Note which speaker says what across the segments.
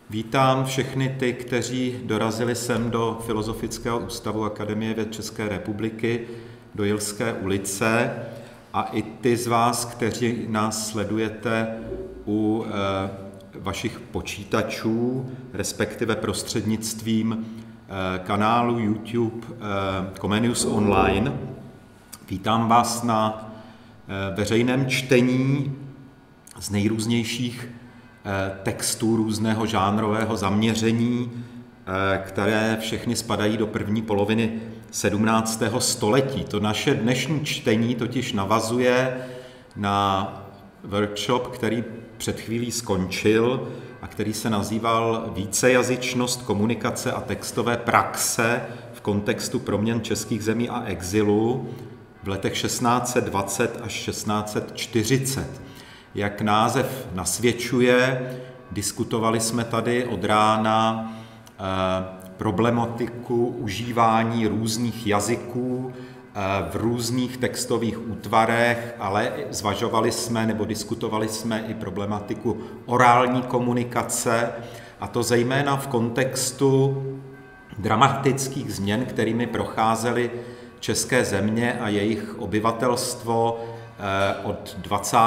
Speaker 1: Vítám všechny ty, kteří dorazili sem do Filozofického ústavu Akademie věd České republiky, do Jilské ulice, a i ty z vás, kteří nás sledujete u vašich počítačů, respektive prostřednictvím kanálu YouTube Comenius Online. Vítám vás na veřejném čtení z nejrůznějších textů různého žánrového zaměření, které všechny spadají do první poloviny 17. století. To naše dnešní čtení totiž navazuje na workshop, který před chvílí skončil a který se nazýval Vícejazyčnost, komunikace a textové praxe v kontextu proměn českých zemí a exilu v letech 1620 až 1640. Jak název nasvědčuje, diskutovali jsme tady od rána problematiku užívání různých jazyků v různých textových útvarech, ale zvažovali jsme nebo diskutovali jsme i problematiku orální komunikace, a to zejména v kontextu dramatických změn, kterými procházely české země a jejich obyvatelstvo od 20.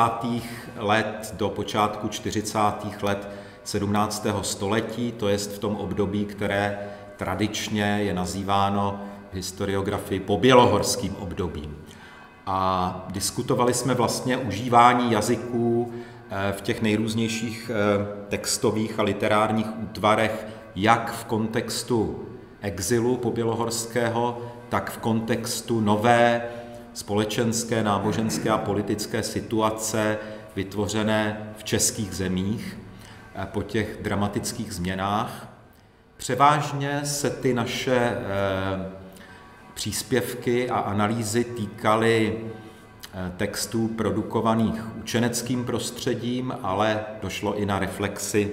Speaker 1: let do počátku 40. let 17. století, to jest v tom období, které tradičně je nazýváno v historiografii pobělohorským obdobím. A diskutovali jsme vlastně užívání jazyků v těch nejrůznějších textových a literárních útvarech, jak v kontextu exilu pobělohorského, tak v kontextu nové společenské, náboženské a politické situace vytvořené v českých zemích po těch dramatických změnách. Převážně se ty naše příspěvky a analýzy týkaly textů produkovaných učeneckým prostředím, ale došlo i na reflexi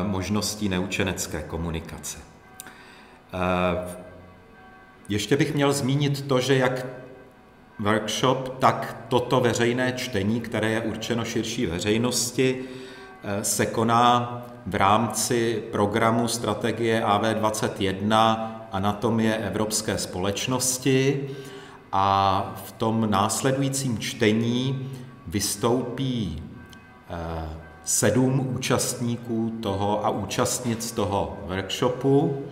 Speaker 1: možností neučenecké komunikace. Ještě bych měl zmínit to, že jak workshop, tak toto veřejné čtení, které je určeno širší veřejnosti, se koná v rámci programu strategie AV21 Anatomie evropské společnosti, a v tom následujícím čtení vystoupí 7 účastníků toho a účastnic toho workshopu.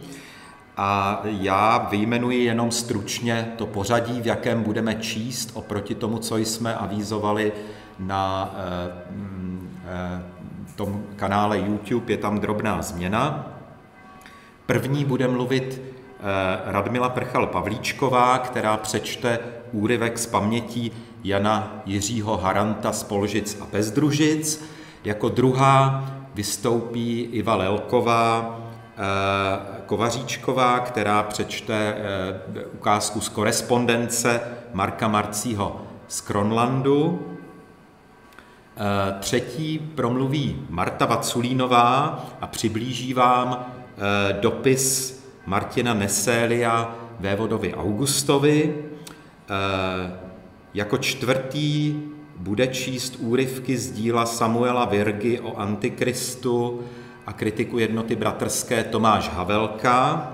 Speaker 1: A já vyjmenuji jenom stručně to pořadí, v jakém budeme číst oproti tomu, co jsme avizovali na tom kanále YouTube, je tam drobná změna. První bude mluvit Radmila Prchal-Pavlíčková, která přečte úryvek z pamětí Jana Jiřího Haranta z Polžic a Pezdružic. Jako druhá vystoupí Iva Lelková Kovaříčková, která přečte ukázku z korespondence Marka Marcího z Kronlandu. Třetí promluví Marta Vaculínová a přiblíží vám dopis Martina Nesélia vévodovi Augustovi. Jako čtvrtý bude číst úryvky z díla Samuela Virgy o Antikristu a kritiku jednoty bratrské Tomáš Havelka.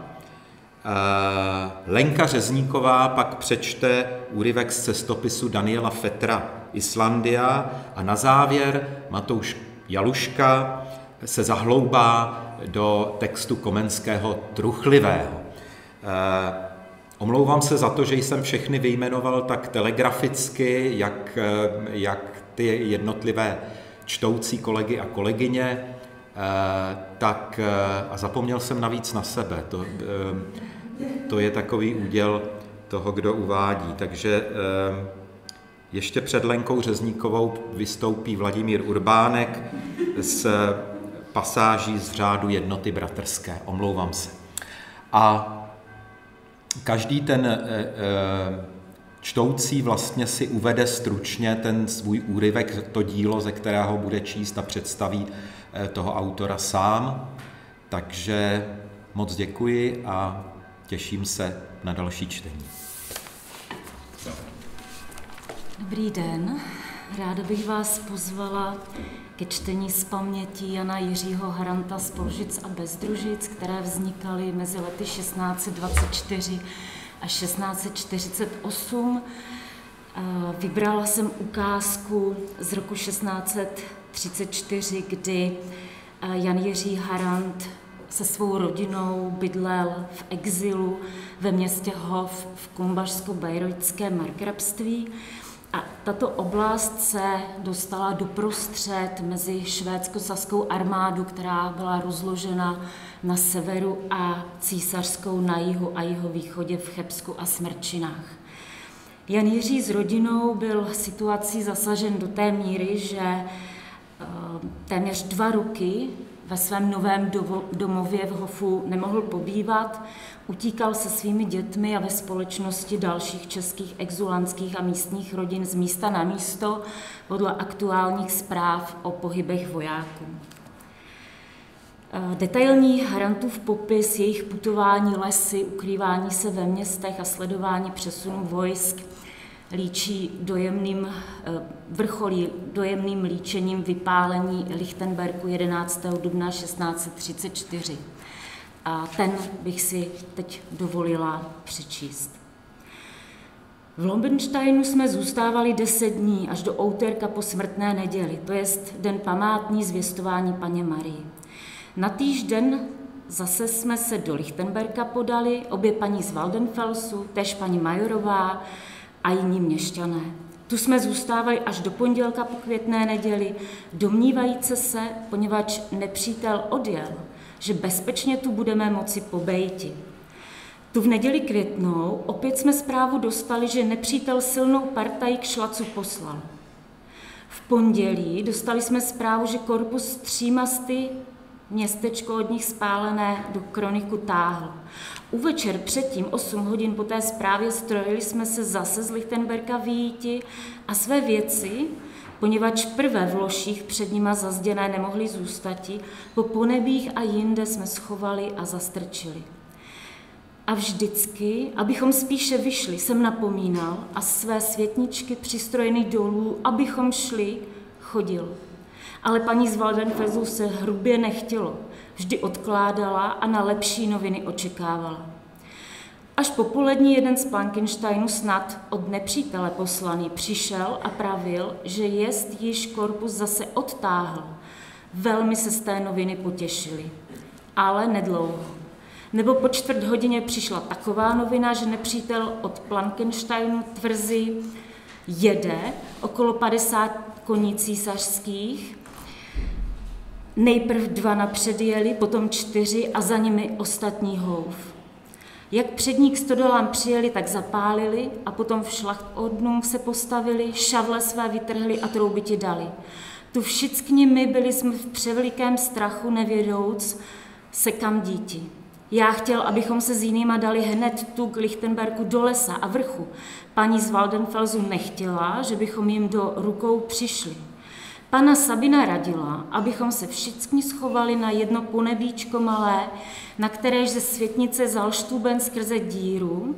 Speaker 1: Lenka Řezníková pak přečte úryvek z cestopisu Daniela Fetra Islandia a na závěr Matouš Jaluška se zahloubá do textu Komenského Truchlivého. Omlouvám se za to, že jsem všechny vyjmenoval tak telegraficky, jak ty jednotlivé čtoucí kolegy a kolegyně, tak a zapomněl jsem navíc na sebe. To je takový úděl toho, kdo uvádí. Takže ještě před Lenkou Řezníkovou vystoupí Vladimír Urbánek s pasáží z řádu jednoty bratrské. Omlouvám se. A každý ten čtoucí vlastně si uvede stručně ten svůj úryvek, to dílo, ze kterého bude číst, a představí toho autora sám. Takže moc děkuji a těším se na další čtení.
Speaker 2: Dobrý den. Ráda bych vás pozvala ke čtení z paměti Jana Jiřího Haranta z Polžic a Bezdružic, které vznikaly mezi lety 1624 a 1648. Vybrala jsem ukázku z roku 1634, kdy Jan Jiří Harant se svou rodinou bydlel v exilu ve městě Hof v Kulmbašsko-Bayreuthském markrabství. A tato oblast se dostala doprostřed mezi švédsko-saskou armádu, která byla rozložena na severu, a císařskou na jihu a jihovýchodě v Chebsku a Smrčinách. Jan Jiří s rodinou byl situací zasažen do té míry, že téměř 2 roky ve svém novém domově v Hofu nemohl pobývat, utíkal se svými dětmi a ve společnosti dalších českých exulantských a místních rodin z místa na místo podle aktuálních zpráv o pohybech vojáků. Detailní Harantův popis jejich putování lesy, ukrývání se ve městech a sledování přesunu vojsk vrcholí dojemným líčením vypálení Lichtenbergu 11. dubna 1634. A ten bych si teď dovolila přečíst. V Lombensteinu jsme zůstávali 10 dní až do úterka po smrtné neděli, to jest den památný zvěstování Panně Marii. Na týžden zase jsme se do Lichtenberga podali, obě paní z Waldenfelsu, též paní Majorová a jiní měšťané. Tu jsme zůstávali až do pondělka po květné neděli, domnívajíce se, poněvadž nepřítel odjel, že bezpečně tu budeme moci pobejti. Tu v neděli květnou opět jsme zprávu dostali, že nepřítel silnou partaj k Šlacu poslal. V pondělí dostali jsme zprávu, že korpus 3masty městečko od nich spálené do Kroniku táhl. U večer předtím, 8 hodin po té zprávě, strojili jsme se zase z Lichtenberga vyjíti a své věci, poněvadž prvé v loších před nima zazděné nemohli zůstati, po ponebích a jinde jsme schovali a zastrčili. A vždycky, abychom spíše vyšli, jsem napomínal a své světničky přistrojený dolů, abychom šli, chodil. Ale paní z Waldenfelsu se hrubě nechtělo, vždy odkládala a na lepší noviny očekávala. Až popolední jeden z Plankensteinu, snad od nepřítele poslaný, přišel a pravil, že jest již korpus zase odtáhl. Velmi se z té noviny potěšili, ale nedlouho. Nebo po 4 hodině přišla taková novina, že nepřítel od Plankensteinu tvrzi jede okolo 50 koní císařských. Nejprv 2 napřed jeli, potom 4 a za nimi ostatní houf. Jak přední k stodolám přijeli, tak zapálili a potom v Schlachtordnung se postavili, šavle své vytrhli a troubiti dali. Tu všichni my byli jsme v převelikém strachu, nevědouc se kam díti. Já chtěl, abychom se s jinýma dali hned tu k Lichtenbergu do lesa a vrchu. Paní z Waldenfelsu nechtěla, že bychom jim do rukou přišli. Pana Sabina radila, abychom se všichni schovali na jedno ponebíčko malé, na kteréž ze světnice Zalštúben skrze díru,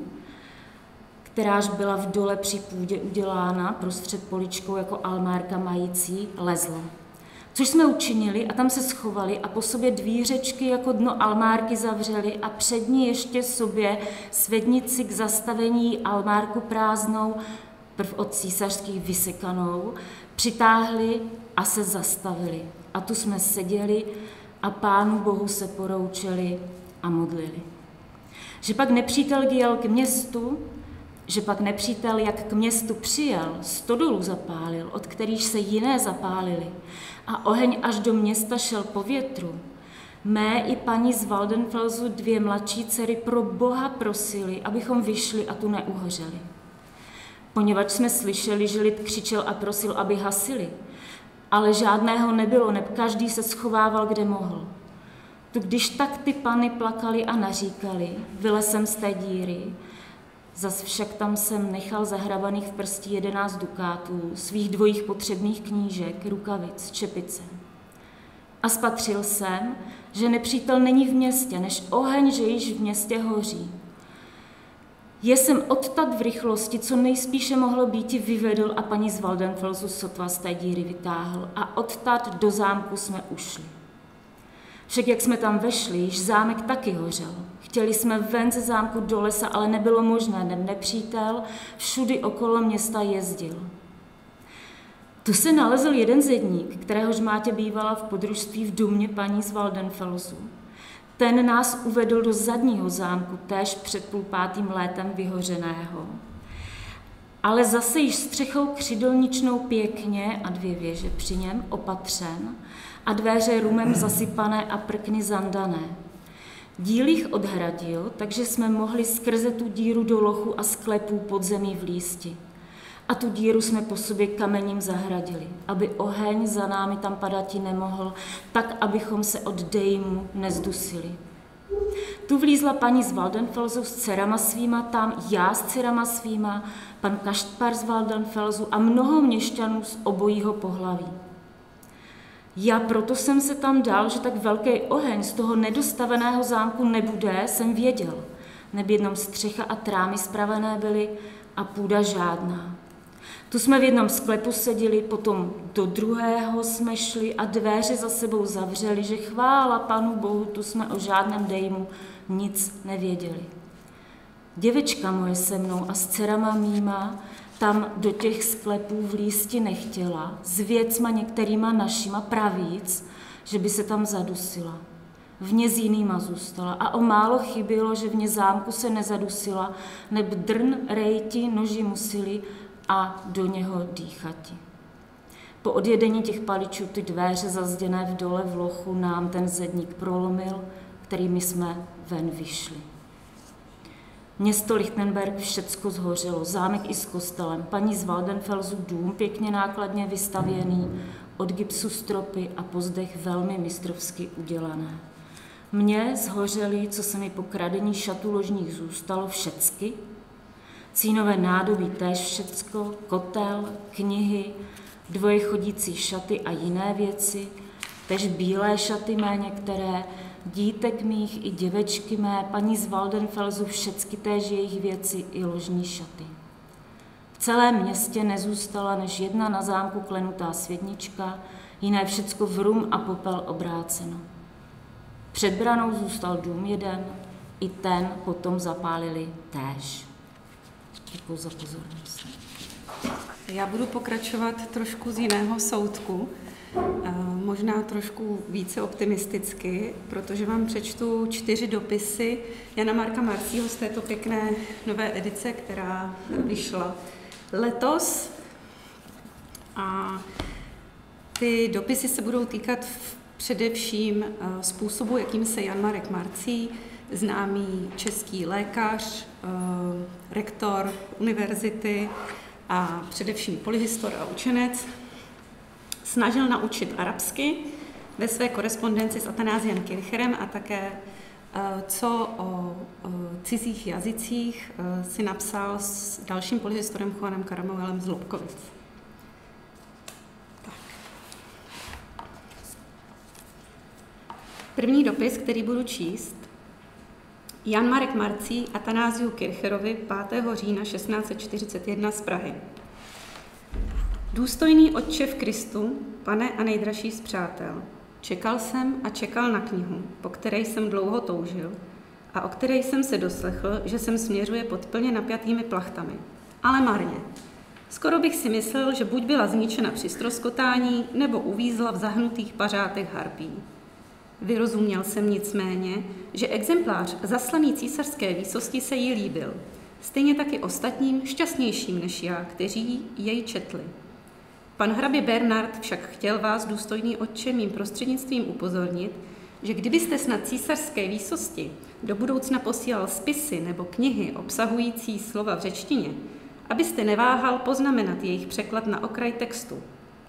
Speaker 2: kteráž byla v dole při půdě udělána prostřed poličkou jako almárka mající, lezlo. Což jsme učinili a tam se schovali a po sobě dvířečky jako dno almárky zavřeli a před ní ještě sobě světnici k zastavení almárku prázdnou, prv od císařských vysekanou, přitáhli a se zastavili. A tu jsme seděli a Pánu Bohu se poroučeli a modlili. Že pak nepřítel jel k městu, jak k městu přijel, stodolu zapálil, od kterých se jiné zapálili, a oheň až do města šel po větru. Mé i paní z Waldenfelsu 2 mladší dcery pro Boha prosili, abychom vyšli a tu neuhořeli. Poněvadž jsme slyšeli, že lid křičel a prosil, aby hasili, ale žádného nebylo, neb každý se schovával, kde mohl. Tu když tak ty pany plakali a naříkali, vylez jsem z té díry, zas však tam jsem nechal zahrabaných v prstí 11 dukátů, svých 2 potřebných knížek, rukavic, čepice. A spatřil jsem, že nepřítel není v městě, než oheň, že již v městě hoří. Jsem odtud v rychlosti, co nejspíše mohlo býti, vyvedl a paní z Waldenfelsu sotva z té díry vytáhl a odtud do zámku jsme ušli. Však jak jsme tam vešli, již zámek taky hořel. Chtěli jsme ven ze zámku do lesa, ale nebylo možné, nepřítel všudy okolo města jezdil. Tu se nalezl jeden zedník, kteréhož Mátě bývala v podružství v domě paní z Waldenfelsu. Ten nás uvedl do zadního zámku, též před 4,5 létem vyhořeného. Ale zase již střechou křidelničnou pěkně a 2 věže při něm opatřen a dveře rumem zasypané a prkny zandané. Díl jich odhradil, takže jsme mohli skrze tu díru do lochu a sklepů podzemí vlísti. A tu díru jsme po sobě kamením zahradili, aby oheň za námi tam padati nemohl, tak abychom se od dejmu nezdusili. Tu vlízla paní z Waldenfelsu s dcerama svýma, tam já s dcerama svýma, pan Kaštpar z Waldenfelsu a mnoho měšťanů z obojího pohlaví. Já proto jsem se tam dal, že tak velký oheň z toho nedostaveného zámku nebude, jsem věděl. Neb jednom střecha a trámy spravené byly a půda žádná. Tu jsme v jednom sklepu seděli, potom do druhého jsme šli a dveře za sebou zavřeli, že chvála Panu Bohu, tu jsme o žádném dejmu nic nevěděli. Děvečka moje se mnou a s dcerama mýma tam do těch sklepů vlísti nechtěla, s věcma některýma našima pravíc, že by se tam zadusila. Vně s jinýma zůstala a o málo chybělo, že vně zámku se nezadusila, neb drn, rejti, noži musili a do něho dýchati. Po odjedení těch paličů ty dveře zazděné v dole v lochu nám ten zedník prolomil, kterými jsme ven vyšli. Město Lichtenberg všecko zhořelo, zámek i s kostelem, paní z Waldenfelsu dům pěkně nákladně vystavěný, od gipsu stropy a pozdech velmi mistrovsky udělané. Mně zhořeli, co se mi po kradení šatů ložních zůstalo, všecky, cínové nádobí též všecko, kotel, knihy, 2 chodící šaty a jiné věci, též bílé šaty mé některé, dítek mých i děvečky mé, paní z Waldenfelsu všecky též jejich věci i ložní šaty. V celém městě nezůstala než jedna na zámku klenutá světnička, jiné všecko v rum a popel obráceno. Před branou zůstal dům jeden, i ten potom zapálili též. Děkuji za pozornost.
Speaker 3: Já budu pokračovat trošku z jiného soudku, možná trošku více optimisticky, protože vám přečtu 4 dopisy Jana Marka Marcího z této pěkné nové edice, která vyšla letos. A ty dopisy se budou týkat především způsobu, jakým se Jan Marek Marcí, známý český lékař, rektor univerzity a především polyhistor a učenec, snažil naučit arabsky ve své korespondenci s Athanásiem Kircherem a také co o cizích jazycích si napsal s dalším polyhistorem Juanem Karamoelem z Lobkovic. Tak. První dopis, který budu číst, Jan Marek Marcí Athanásiu Kircherovi 5. října 1641 z Prahy. Důstojný Otče v Kristu, pane a nejdražší z přátel, čekal jsem a čekal na knihu, po které jsem dlouho toužil a o které jsem se doslechl, že sem směřuje pod plně napjatými plachtami. Ale marně. Skoro bych si myslel, že buď byla zničena při ztroskotání, nebo uvízla v zahnutých pařátech harpí. Vyrozuměl jsem nicméně, že exemplář zaslaný císařské výsosti se jí líbil, stejně taky ostatním šťastnějším než já, kteří jej četli. Pan hrabě Bernard však chtěl vás, důstojný otče, mým prostřednictvím upozornit, že kdybyste snad císařské výsosti do budoucna posílal spisy nebo knihy obsahující slova v řečtině, abyste neváhal poznamenat jejich překlad na okraj textu.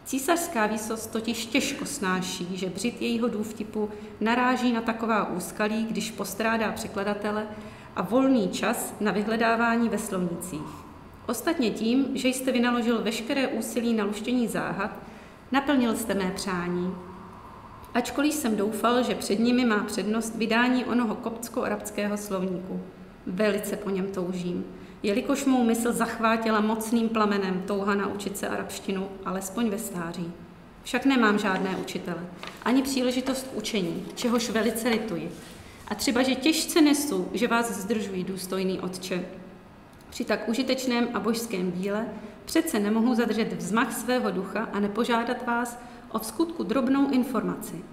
Speaker 3: Císařská výsost totiž těžko snáší, že břit jejího důvtipu naráží na taková úskalí, když postrádá překladatele a volný čas na vyhledávání ve slovnících. Ostatně tím, že jste vynaložil veškeré úsilí na luštění záhad, naplnil jste mé přání. Ačkoliv jsem doufal, že před nimi má přednost vydání onoho koptsko-arabského slovníku. Velice po něm toužím. jelikož mou mysl zachvátila mocným plamenem touha naučit se arabštinu, alespoň ve stáří. Však nemám žádné učitele, ani příležitost k učení, čehož velice lituji. A třeba, že těžce nesu, že vás zdržují, důstojný otče. Při tak užitečném a božském díle přece nemohu zadržet vzmach svého ducha a nepožádat vás o vskutku drobnou informaci.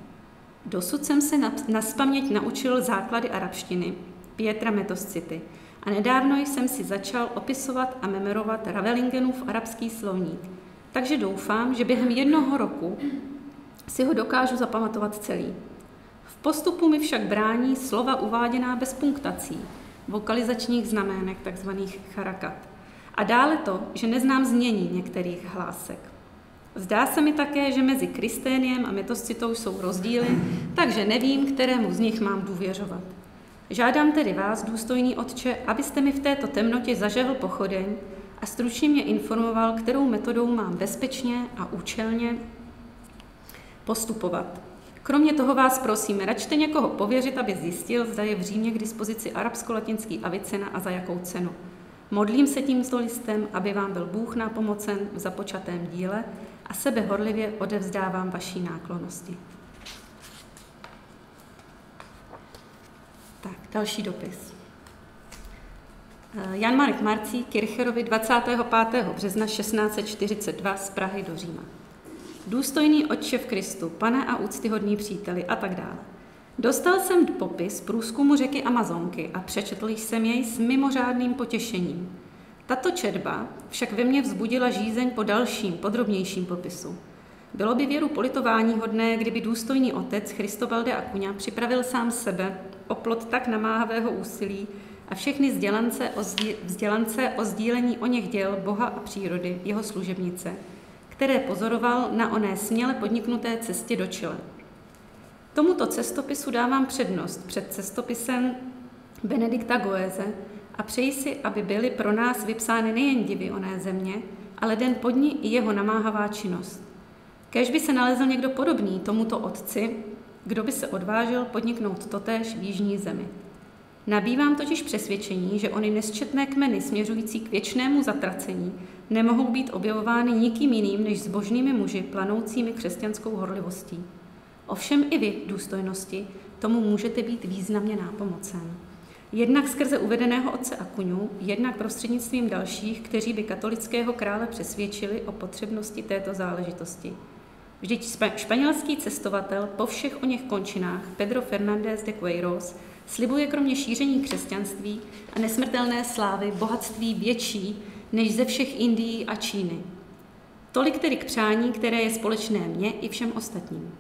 Speaker 3: Dosud jsem se nazpaměť naučil základy arabštiny, Pietra Metoscity, a nedávno jsem si začal opisovat a memorovat Ravelingenův arabský slovník, takže doufám, že během 1 roku si ho dokážu zapamatovat celý. V postupu mi však brání slova uváděná bez punktací, vokalizačních znamének, takzvaných charakat. A dále to, že neznám znění některých hlásek. Zdá se mi také, že mezi Kristéniem a Metoscitou jsou rozdíly, takže nevím, kterému z nich mám důvěřovat. Žádám tedy vás, důstojný otče, abyste mi v této temnotě zažehl pochodeň a stručně mě informoval, kterou metodou mám bezpečně a účelně postupovat. Kromě toho vás prosím, račte někoho pověřit, aby zjistil, zda je v Římě k dispozici arabsko-latinský Avicena a za jakou cenu. Modlím se tímto listem, aby vám byl Bůh nápomocen v započatém díle a sebe horlivě odevzdávám vaší náklonnosti. Tak, další dopis. Jan Marek Marcí Kircherovi 25. března 1642 z Prahy do Říma. Důstojný otče v Kristu, pane a úctyhodný příteli a tak dále. Dostal jsem popis průzkumu řeky Amazonky a přečetl jsem jej s mimořádným potěšením. Tato četba však ve mně vzbudila žízeň po dalším, podrobnějším popisu. Bylo by věru politování-hodné, kdyby důstojný otec Cristobal de Acuña připravil sám sebe o plod tak namáhavého úsilí a všechny vzdělance o sdílení oněch děl Boha a přírody, jeho služebnice, které pozoroval na oné směle podniknuté cestě do Chile. Tomuto cestopisu dávám přednost před cestopisem Benedikta Goeze a přeji si, aby byly pro nás vypsány nejen divy oné země, ale den pod ní i jeho namáhavá činnost. Kéž by se nalezl někdo podobný tomuto otci, kdo by se odvážil podniknout totéž v jižní zemi. Nabývám totiž přesvědčení, že ony nesčetné kmeny směřující k věčnému zatracení nemohou být objevovány nikým jiným než zbožnými muži planoucími křesťanskou horlivostí. Ovšem i vy, důstojnosti, tomu můžete být významně nápomocen. Jednak skrze uvedeného otce Akuňu, jednak prostřednictvím dalších, kteří by katolického krále přesvědčili o potřebnosti této záležitosti. Vždyť španělský cestovatel po všech oněch končinách Pedro Fernández de Queiroz slibuje kromě šíření křesťanství a nesmrtelné slávy bohatství větší než ze všech Indií a Číny. Tolik tedy k přání, které je společné mně i všem ostatním.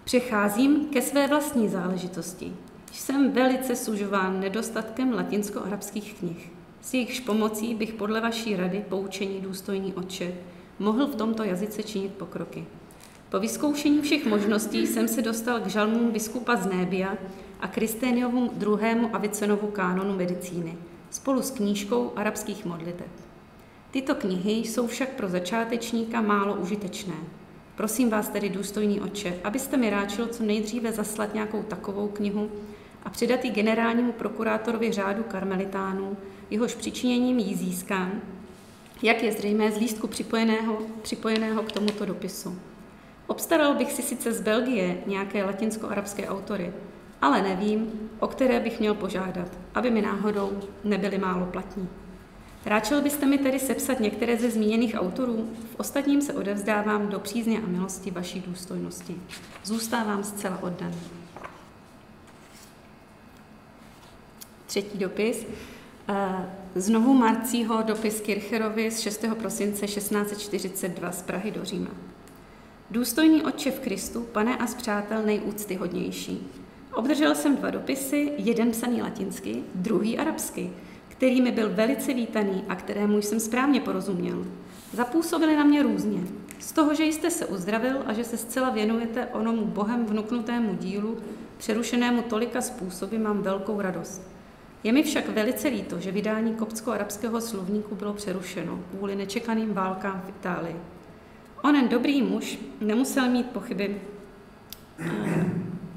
Speaker 3: Přecházím ke své vlastní záležitosti. Jsem velice sužován nedostatkem latinsko-arabských knih. S jejichž pomocí bych podle vaší rady, poučení důstojný otče, mohl v tomto jazyce činit pokroky. Po vyzkoušení všech možností jsem se dostal k žalmům biskupa z Nébia a Kristéniovu 2. Avicenovu kánonu medicíny, spolu s knížkou arabských modliteb. Tyto knihy jsou však pro začátečníka málo užitečné. Prosím vás tedy, důstojný otče, abyste mi ráčil co nejdříve zaslat nějakou takovou knihu a předat ji generálnímu prokurátorovi řádu karmelitánů, jehož přičiněním ji získám, jak je zřejmé z lístku připojeného k tomuto dopisu. Obstaral bych si sice z Belgie nějaké latinsko-arabské autory, ale nevím, o které bych měl požádat, aby mi náhodou nebyly málo platní. Ráčil byste mi tedy sepsat některé ze zmíněných autorů? V ostatním se odevzdávám do přízně a milosti vaší důstojnosti. Zůstávám zcela oddaný. Třetí dopis. Znovu Marcího dopis Kircherovi z 6. prosince 1642 z Prahy do Říma. Důstojný otče v Kristu, pane a spřátel nejúctyhodnější. Obdržel jsem 2 dopisy, jeden psaný latinsky, druhý arabsky, který mi byl velice vítaný a kterému jsem správně porozuměl. Zapůsobili na mě různě. Z toho, že jste se uzdravil a že se zcela věnujete onomu Bohem vnuknutému dílu, přerušenému tolika způsoby, mám velkou radost. Je mi však velice líto, že vydání koptsko-arabského slovníku bylo přerušeno kvůli nečekaným válkám v Itálii. Onen dobrý muž nemusel mít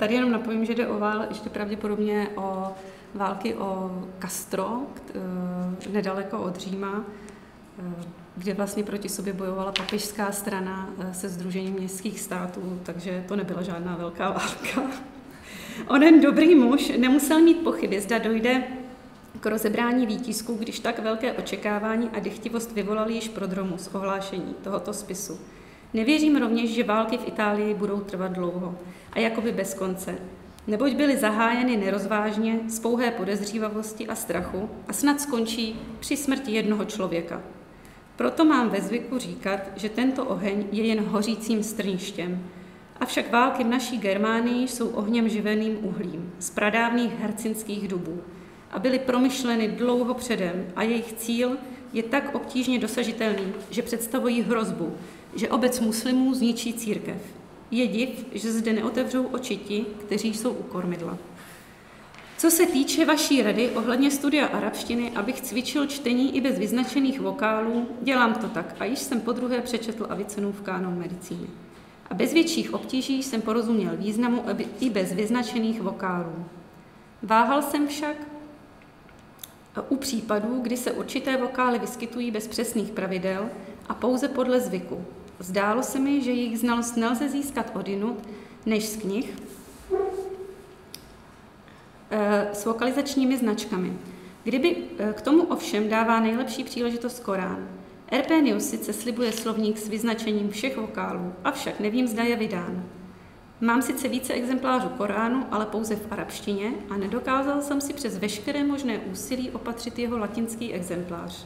Speaker 3: Tady jenom napovím, že jde o ještě pravděpodobně o války o Castro, nedaleko od Říma, kde vlastně proti sobě bojovala papežská strana se Sdružením městských států, takže to nebyla žádná velká válka. Onen dobrý muž nemusel mít pochyby, zda dojde k rozebrání výtisku, když tak velké očekávání a dychtivost vyvolali již prodromus ohlášení tohoto spisu. Nevěřím rovněž, že války v Itálii budou trvat dlouho a jakoby bez konce, neboť byly zahájeny nerozvážně, z pouhé podezřívavosti a strachu a snad skončí při smrti jednoho člověka. Proto mám ve zvyku říkat, že tento oheň je jen hořícím strništěm. Avšak války v naší Germánii jsou ohněm živeným uhlím z pradávných hercinských dubů a byly promyšleny dlouho předem a jejich cíl je tak obtížně dosažitelný, že představují hrozbu, že obec muslimů zničí církev. Je div, že zde neotevřou oči ti, kteří jsou u kormidla. Co se týče vaší rady ohledně studia arabštiny, abych cvičil čtení i bez vyznačených vokálů, dělám to tak a již jsem podruhé přečetl Avicenův kánon medicíny. A bez větších obtíží jsem porozuměl významu i bez vyznačených vokálů. Váhal jsem však u případů, kdy se určité vokály vyskytují bez přesných pravidel a pouze podle zvyku. Zdálo se mi, že jejich znalost nelze získat odinut, než z knih s vokalizačními značkami. Kdyby k tomu ovšem dává nejlepší příležitost Korán. Erpenius sice slibuje slovník s vyznačením všech vokálů, avšak nevím, zda je vydán. Mám sice více exemplářů Koránu, ale pouze v arabštině a nedokázal jsem si přes veškeré možné úsilí opatřit jeho latinský exemplář.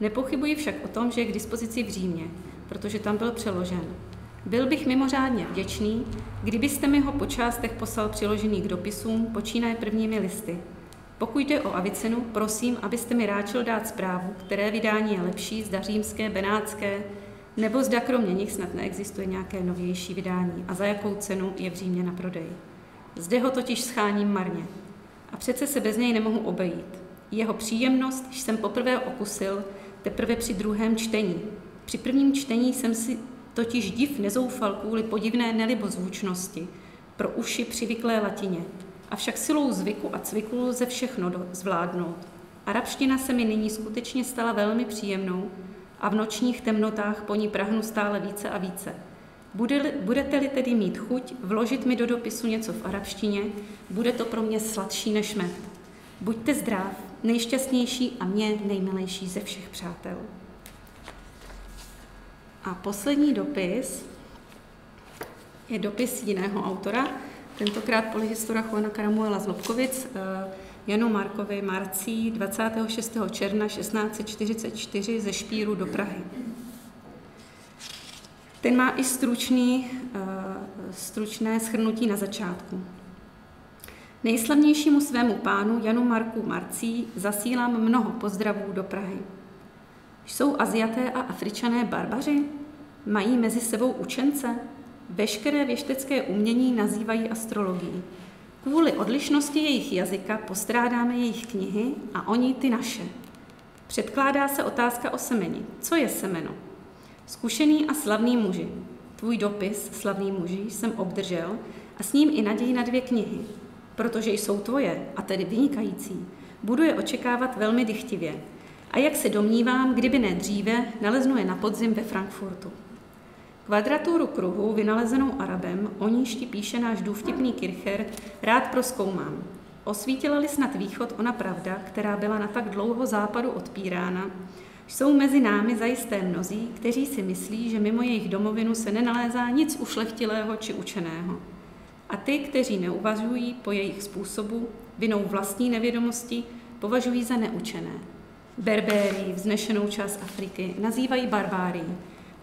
Speaker 3: Nepochybuji však o tom, že je k dispozici v Římě, protože tam byl přeložen. Byl bych mimořádně vděčný, kdybyste mi ho po částech poslal přiložený k dopisům, počínaje prvními listy. Pokud jde o Avicenu, prosím, abyste mi ráčil dát zprávu, které vydání je lepší, zda římské, benátské, nebo zda kromě nich snad neexistuje nějaké novější vydání a za jakou cenu je v Římě na prodej. Zde ho totiž scháním marně. A přece se bez něj nemohu obejít. Jeho příjemnost jsem poprvé okusil teprve při druhém čtení. Při prvním čtení jsem si totiž div nezoufal kvůli podivné nelibozvučnosti pro uši přivyklé latině. Avšak silou zvyku a cviku lze všechno zvládnout. Arabština se mi nyní skutečně stala velmi příjemnou a v nočních temnotách po ní prahnu stále více a více. Budete-li tedy mít chuť vložit mi do dopisu něco v arabštině, bude to pro mě sladší než med. Buďte zdrav, nejšťastnější a mě nejmilejší ze všech přátel. A poslední dopis je dopis jiného autora, tentokrát polyhistora Juana Karamuela z Lobkovic, Janu Markovi Marcí 26. června 1644 ze Špíru do Prahy. Ten má i stručné shrnutí na začátku. Nejslavnějšímu svému pánu Janu Marku Marcí zasílám mnoho pozdravů do Prahy. Jsou Aziaté a Afričané barbaři? Mají mezi sebou učence? Veškeré věštecké umění nazývají astrologií. Kvůli odlišnosti jejich jazyka postrádáme jejich knihy a oni ty naše. Předkládá se otázka o semeni. Co je semeno? Zkušený a slavný muži. Tvůj dopis, slavný muži, jsem obdržel a s ním i naději na 2 knihy. Protože jsou tvoje, a tedy vynikající, budu je očekávat velmi dychtivě. A jak se domnívám, kdyby ne dříve, naleznu je na podzim ve Frankfurtu. Kvadraturu kruhu, vynalezenou Arabem, o níž ti píše náš důvtipný Kircher, rád prozkoumám. Osvítila-li snad východ ona pravda, která byla na tak dlouho západu odpírána, jsou mezi námi zajisté mnozí, kteří si myslí, že mimo jejich domovinu se nenalézá nic ušlechtilého či učeného. A ty, kteří neuvažují po jejich způsobu, vinou vlastní nevědomosti, považují za neučené. Berbérii, vznešenou část Afriky, nazývají barbárií,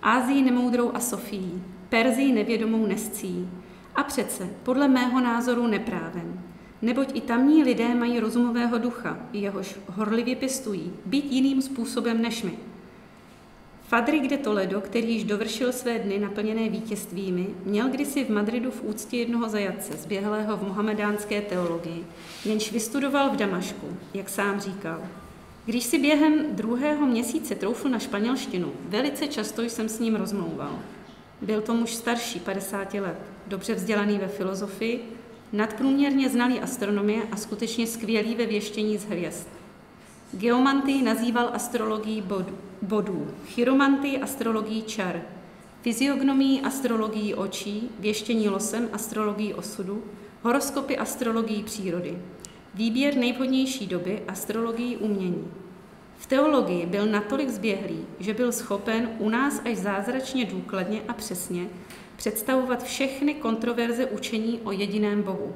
Speaker 3: Ázii nemoudrou a Sofií, Perzii nevědomou nescí. A přece, podle mého názoru neprávem, neboť i tamní lidé mají rozumového ducha, jehož horlivě pěstují, být jiným způsobem než my. Fadrik de Toledo, který již dovršil své dny naplněné vítězstvími, měl kdysi v Madridu v úctě jednoho zajatce, zběhlého v mohamedánské teologii, jenž vystudoval v Damašku, jak sám říkal. Když si během 2. měsíce troufl na španělštinu, velice často jsem s ním rozmlouval. Byl to muž starší, 50 let, dobře vzdělaný ve filozofii, nadprůměrně znalý astronomie a skutečně skvělý ve věštění z hvězd. Geomantii nazýval astrologií bodů, chiromantii astrologií čar, fyziognomii astrologií očí, věštění losem astrologií osudu, horoskopy astrologií přírody, výběr nejvhodnější doby astrologií umění. V teologii byl natolik zběhlý, že byl schopen u nás až zázračně důkladně a přesně představovat všechny kontroverze učení o jediném Bohu.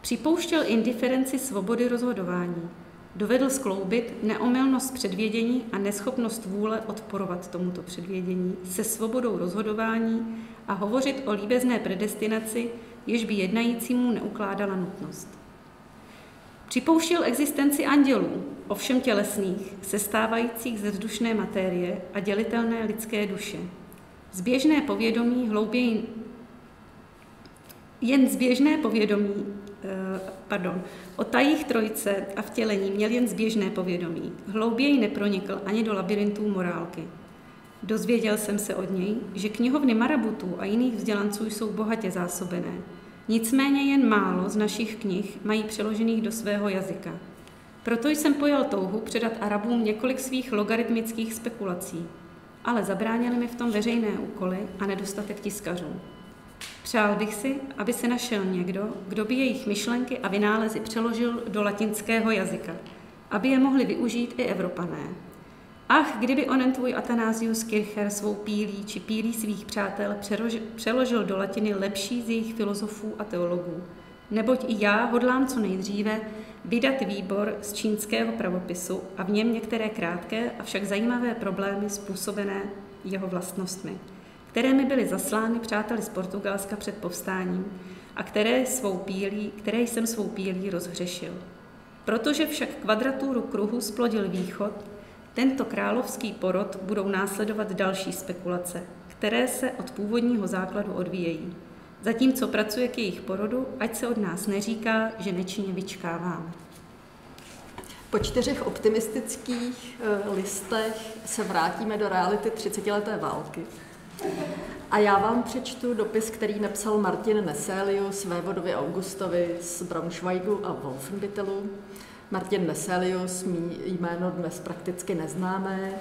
Speaker 3: Připouštěl indiferenci svobody rozhodování. Dovedl skloubit neomylnost předvědění a neschopnost vůle odporovat tomuto předvědění se svobodou rozhodování a hovořit o líbezné predestinaci, jež by jednajícímu neukládala nutnost. Připouštěl existenci andělů, ovšem tělesných, sestávajících ze vzdušné matérie a dělitelné lidské duše. Zběžné povědomí o tajích Trojice a vtělení měl jen zběžné povědomí. Hlouběji nepronikl ani do labyrintů morálky. Dozvěděl jsem se od něj, že knihovny marabutů a jiných vzdělanců jsou bohatě zásobené. Nicméně jen málo z našich knih mají přeložených do svého jazyka. Proto jsem pojal touhu předat Arabům několik svých logaritmických spekulací, ale zabránili mi v tom veřejné úkoly a nedostatek tiskařů. Přál bych si, aby se našel někdo, kdo by jejich myšlenky a vynálezy přeložil do latinského jazyka, aby je mohli využít i Evropané. Ach, kdyby onen tvůj Athanasius Kircher svou pílí či pílí svých přátel přeložil do latiny lepší z jejich filozofů a teologů, neboť i já hodlám co nejdříve vydat výbor z čínského pravopisu a v něm některé krátké, avšak zajímavé problémy způsobené jeho vlastnostmi, které mi byly zaslány přáteli z Portugalska před povstáním a které jsem svou pílí rozhřešil. Protože však kvadraturu kruhu splodil východ, tento královský porod budou následovat další spekulace, které se od původního základu odvíjejí. Zatímco pracuje k jejich porodu, ať se od nás neříká, že nečinně vyčkáváme.
Speaker 4: Po 4 optimistických listech se vrátíme do reality 30leté války. A já vám přečtu dopis, který napsal Martin Neselius vévodovi Augustovi z Braunschweigu a Wolfenbüttelu. Martin Neselius, mý jméno dnes prakticky neznámé,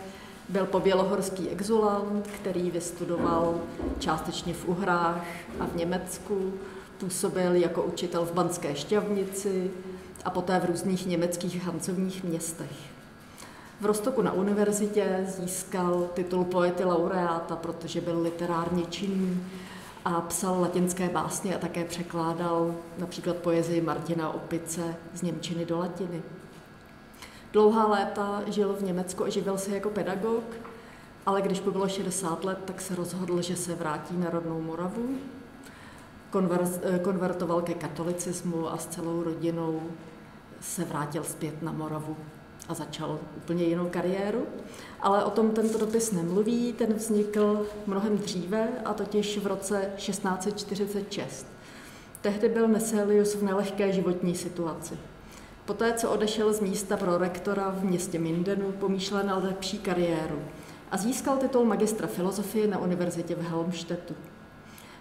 Speaker 4: byl pobělohorský exulant, který vystudoval částečně v Uhrách a v Německu, působil jako učitel v Banské Štiavnici a poté v různých německých hancovních městech. V Rostocku na univerzitě získal titul poety laureáta, protože byl literárně činný a psal latinské básně a také překládal například poezii Martina Opice z němčiny do latiny. Dlouhá léta žil v Německu a živil se jako pedagog, ale když mu bylo 60 let, tak se rozhodl, že se vrátí na rodnou Moravu. Konvertoval ke katolicismu a s celou rodinou se vrátil zpět na Moravu a začal úplně jinou kariéru. Ale o tom tento dopis nemluví, ten vznikl mnohem dříve, a totiž v roce 1646. Tehdy byl Neselius v nelehké životní situaci. Poté, co odešel z místa prorektora v městě Mindenu, pomýšlel na lepší kariéru a získal titul magistra filozofie na univerzitě v Helmstedtu.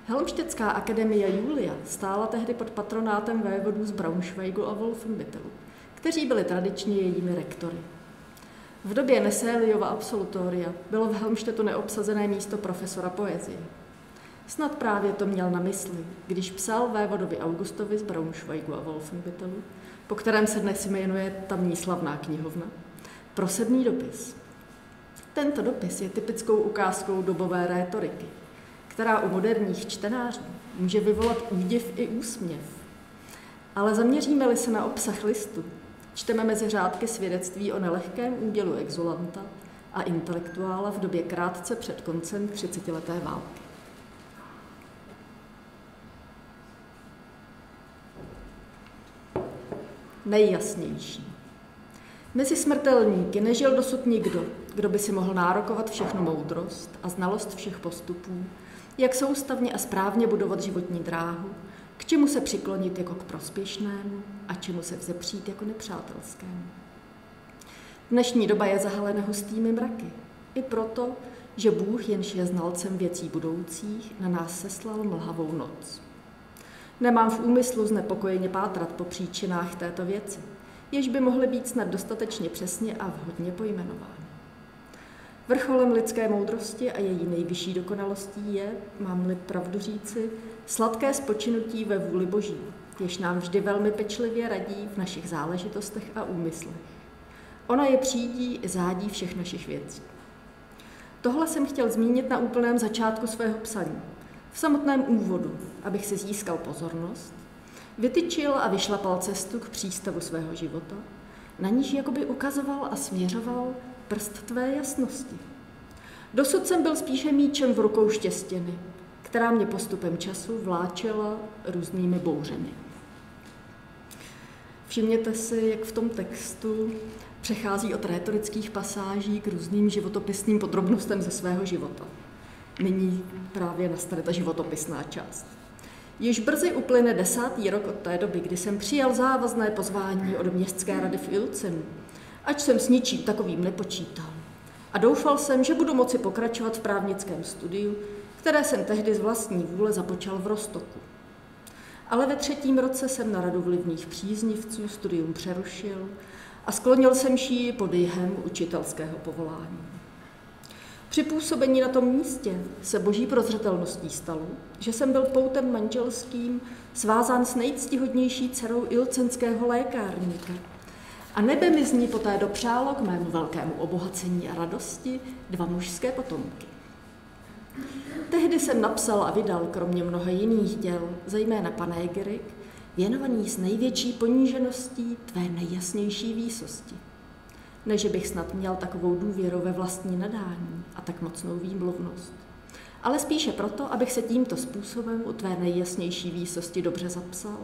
Speaker 4: Helmstedtská akademie Julia stála tehdy pod patronátem vévodů z Braunschweigu a Wolfenbüttelu, kteří byli tradičně jejími rektory. V době Neseliova absolutoria bylo v Helmstedtu neobsazené místo profesora poezie. Snad právě to měl na mysli, když psal vévodovi Augustovi z Braunschweigu a Wolfenbüttelu, po kterém se dnes jmenuje tamní slavná knihovna, prosebný dopis. Tento dopis je typickou ukázkou dobové rétoriky, která u moderních čtenářů může vyvolat údiv i úsměv. Ale zaměříme-li se na obsah listu, čteme mezi řádky svědectví o nelehkém údělu exulanta a intelektuála v době krátce před koncem 30leté války. Nejjasnější. Mezi smrtelníky nežil dosud nikdo, kdo by si mohl nárokovat všechnu moudrost a znalost všech postupů, jak soustavně a správně budovat životní dráhu, k čemu se přiklonit jako k prospěšnému a čemu se vzepřít jako nepřátelskému. Dnešní doba je zahalena hustými mraky, i proto, že Bůh, jenž je znalcem věcí budoucích, na nás seslal mlhavou noc. Nemám v úmyslu znepokojeně pátrat po příčinách této věci, jež by mohly být snad dostatečně přesně a vhodně pojmenovány. Vrcholem lidské moudrosti a její nejvyšší dokonalostí je, mám-li pravdu říci, sladké spočinutí ve vůli Boží, jež nám vždy velmi pečlivě radí v našich záležitostech a úmyslech. Ona je přídí i zádí všech našich věcí. Tohle jsem chtěl zmínit na úplném začátku svého psaní, v samotném úvodu, abych si získal pozornost, vytyčil a vyšlapal cestu k přístavu svého života, na níž jakoby ukazoval a směřoval prst tvé jasnosti. Dosud jsem byl spíše míčem v rukou štěstěny, která mě postupem času vláčela různými bouřemi. Všimněte si, jak v tom textu přechází od rétorických pasáží k různým životopisným podrobnostem ze svého života. Nyní právě nastane ta životopisná část. Již brzy uplyne 10. rok od té doby, kdy jsem přijal závazné pozvání od městské rady v Ilcenu, ač jsem s ničím takovým nepočítal. A doufal jsem, že budu moci pokračovat v právnickém studiu, které jsem tehdy z vlastní vůle započal v Rostoku. Ale ve 3. roce jsem na radu vlivných příznivců studium přerušil a sklonil jsem ší pod jihem učitelského povolání. Při působení na tom místě se boží prozřetelností stalo, že jsem byl poutem manželským svázán s nejctihodnější dcerou ilcenského lékárníka a nebe mi z ní poté dopřálo k mému velkému obohacení a radosti 2 mužské potomky. Tehdy jsem napsal a vydal kromě mnoha jiných děl, zejména panégyrik, věnovaný s největší ponížeností tvé nejjasnější výsosti. Ne, že bych snad měl takovou důvěru ve vlastní nadání a tak mocnou výmluvnost, ale spíše proto, abych se tímto způsobem u tvé nejjasnější výsosti dobře zapsal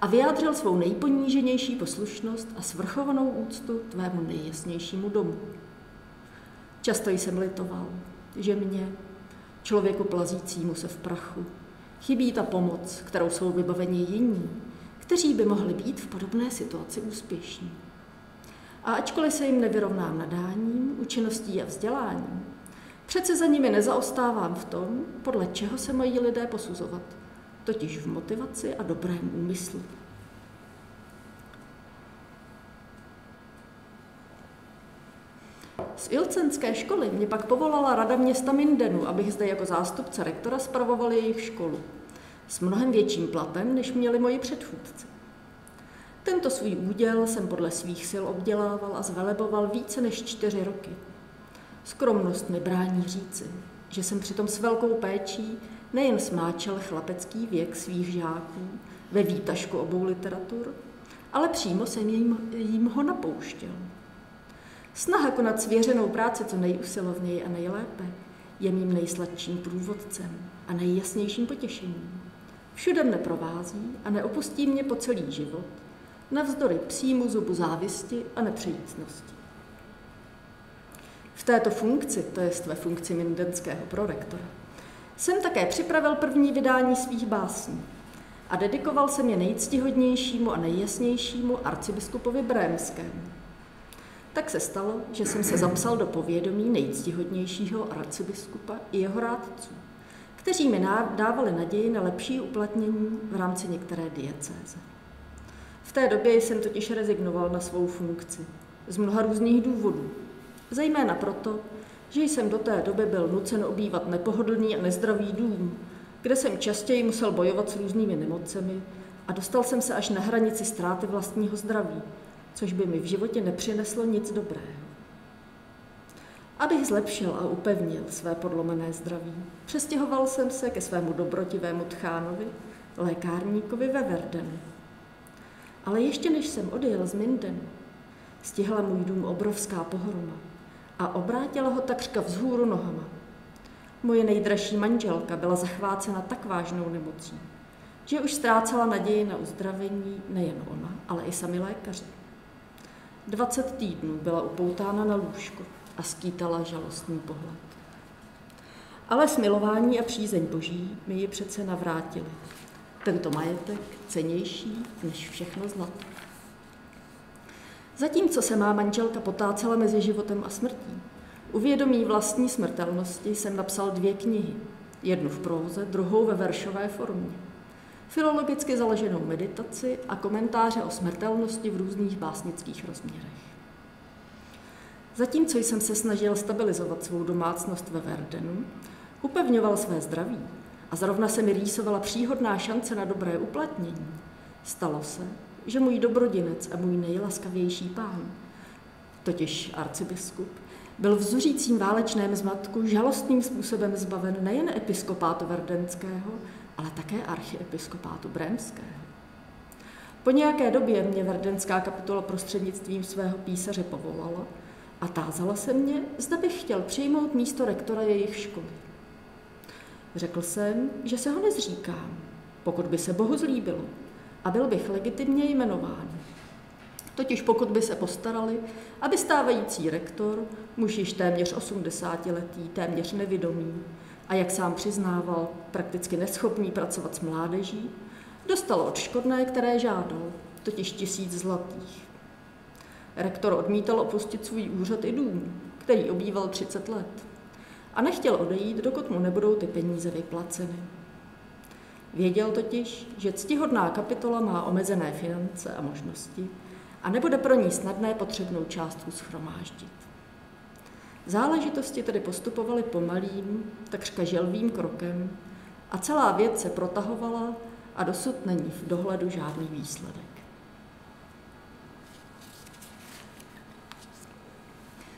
Speaker 4: a vyjádřil svou nejponíženější poslušnost a svrchovanou úctu tvému nejjasnějšímu domu. Často jsem litoval, že mě, člověku plazícímu se v prachu, chybí ta pomoc, kterou jsou vybaveni jiní, kteří by mohli být v podobné situaci úspěšní. A ačkoliv se jim nevyrovnám nadáním, účinností a vzděláním, přece za nimi nezaostávám v tom, podle čeho se mají lidé posuzovat, totiž v motivaci a dobrém úmyslu. Z ilcenské školy mě pak povolala rada města Mindenu, abych zde jako zástupce rektora spravoval jejich školu. S mnohem větším platem, než měli moji předchůdci. Tento svůj úděl jsem podle svých sil obdělával a zveleboval více než 4 roky. Skromnost mi brání říci, že jsem přitom s velkou péčí nejen smáčel chlapecký věk svých žáků ve výtažku obou literatur, ale přímo jsem jim ho napouštěl. Snaha konat svěřenou práci co nejusilovněji a nejlépe je mým nejsladším průvodcem a nejjasnějším potěšením. Všude mne provází a neopustí mě po celý život, navzdory psímu zubu závisti a nepřejícnosti. V této funkci, to jest ve funkci mindenského prorektora, jsem také připravil první vydání svých básní a dedikoval jsem je nejctihodnějšímu a nejjasnějšímu arcibiskupovi Brémskému. Tak se stalo, že jsem se zapsal do povědomí nejctihodnějšího arcibiskupa i jeho rádců, kteří mi dávali naději na lepší uplatnění v rámci některé diecéze. V té době jsem totiž rezignoval na svou funkci z mnoha různých důvodů, zejména proto, že jsem do té doby byl nucen obývat nepohodlný a nezdravý dům, kde jsem častěji musel bojovat s různými nemocemi a dostal jsem se až na hranici ztráty vlastního zdraví, což by mi v životě nepřineslo nic dobrého. Abych zlepšil a upevnil své podlomené zdraví, přestěhoval jsem se ke svému dobrotivému tchánovi, lékárníkovi ve Verdenu. Ale ještě než jsem odjel z Mindenu, stihla můj dům obrovská pohroma a obrátila ho takřka vzhůru nohama. Moje nejdražší manželka byla zachvácena tak vážnou nemocí, že už ztrácela naději na uzdravení nejen ona, ale i sami lékaři. 20 týdnů byla upoutána na lůžko a skýtala žalostný pohled. Ale smilování a přízeň Boží mi ji přece navrátili. Tento majetek cennější než všechno zlato. Zatímco se má manželka potácela mezi životem a smrtí, u vědomí vlastní smrtelnosti jsem napsal 2 knihy, jednu v próze, druhou ve veršové formě. filologicky založenou meditaci a komentáře o smrtelnosti v různých básnických rozměrech. Zatímco jsem se snažil stabilizovat svou domácnost ve Verdenu, upevňoval své zdraví a zrovna se mi rýsovala příhodná šance na dobré uplatnění, stalo se, že můj dobrodinec a můj nejlaskavější pán, totiž arcibiskup, byl v zuřícím válečném zmatku žalostným způsobem zbaven nejen episkopátu verdenského, ale také archiepiskopátu brémského. Po nějaké době mě verdenská kapitola prostřednictvím svého písaře povolala a tázala se mě, zda bych chtěl přijmout místo rektora jejich školy. Řekl jsem, že se ho nezříkám, pokud by se Bohu zlíbilo, a byl bych legitimně jmenován. Totiž pokud by se postarali, aby stávající rektor, muž již téměř 80letý, téměř nevidomý a jak sám přiznával, prakticky neschopný pracovat s mládeží, dostal odškodné, které žádal, totiž 1000 zlatých. Rektor odmítal opustit svůj úřad i dům, který obýval 30 let, a nechtěl odejít, dokud mu nebudou ty peníze vyplaceny. Věděl totiž, že ctihodná kapitola má omezené finance a možnosti a nebude pro ní snadné potřebnou částku shromáždit. Záležitosti tedy postupovaly pomalým, takřka želvým krokem a celá věc se protahovala a dosud není v dohledu žádný výsledek.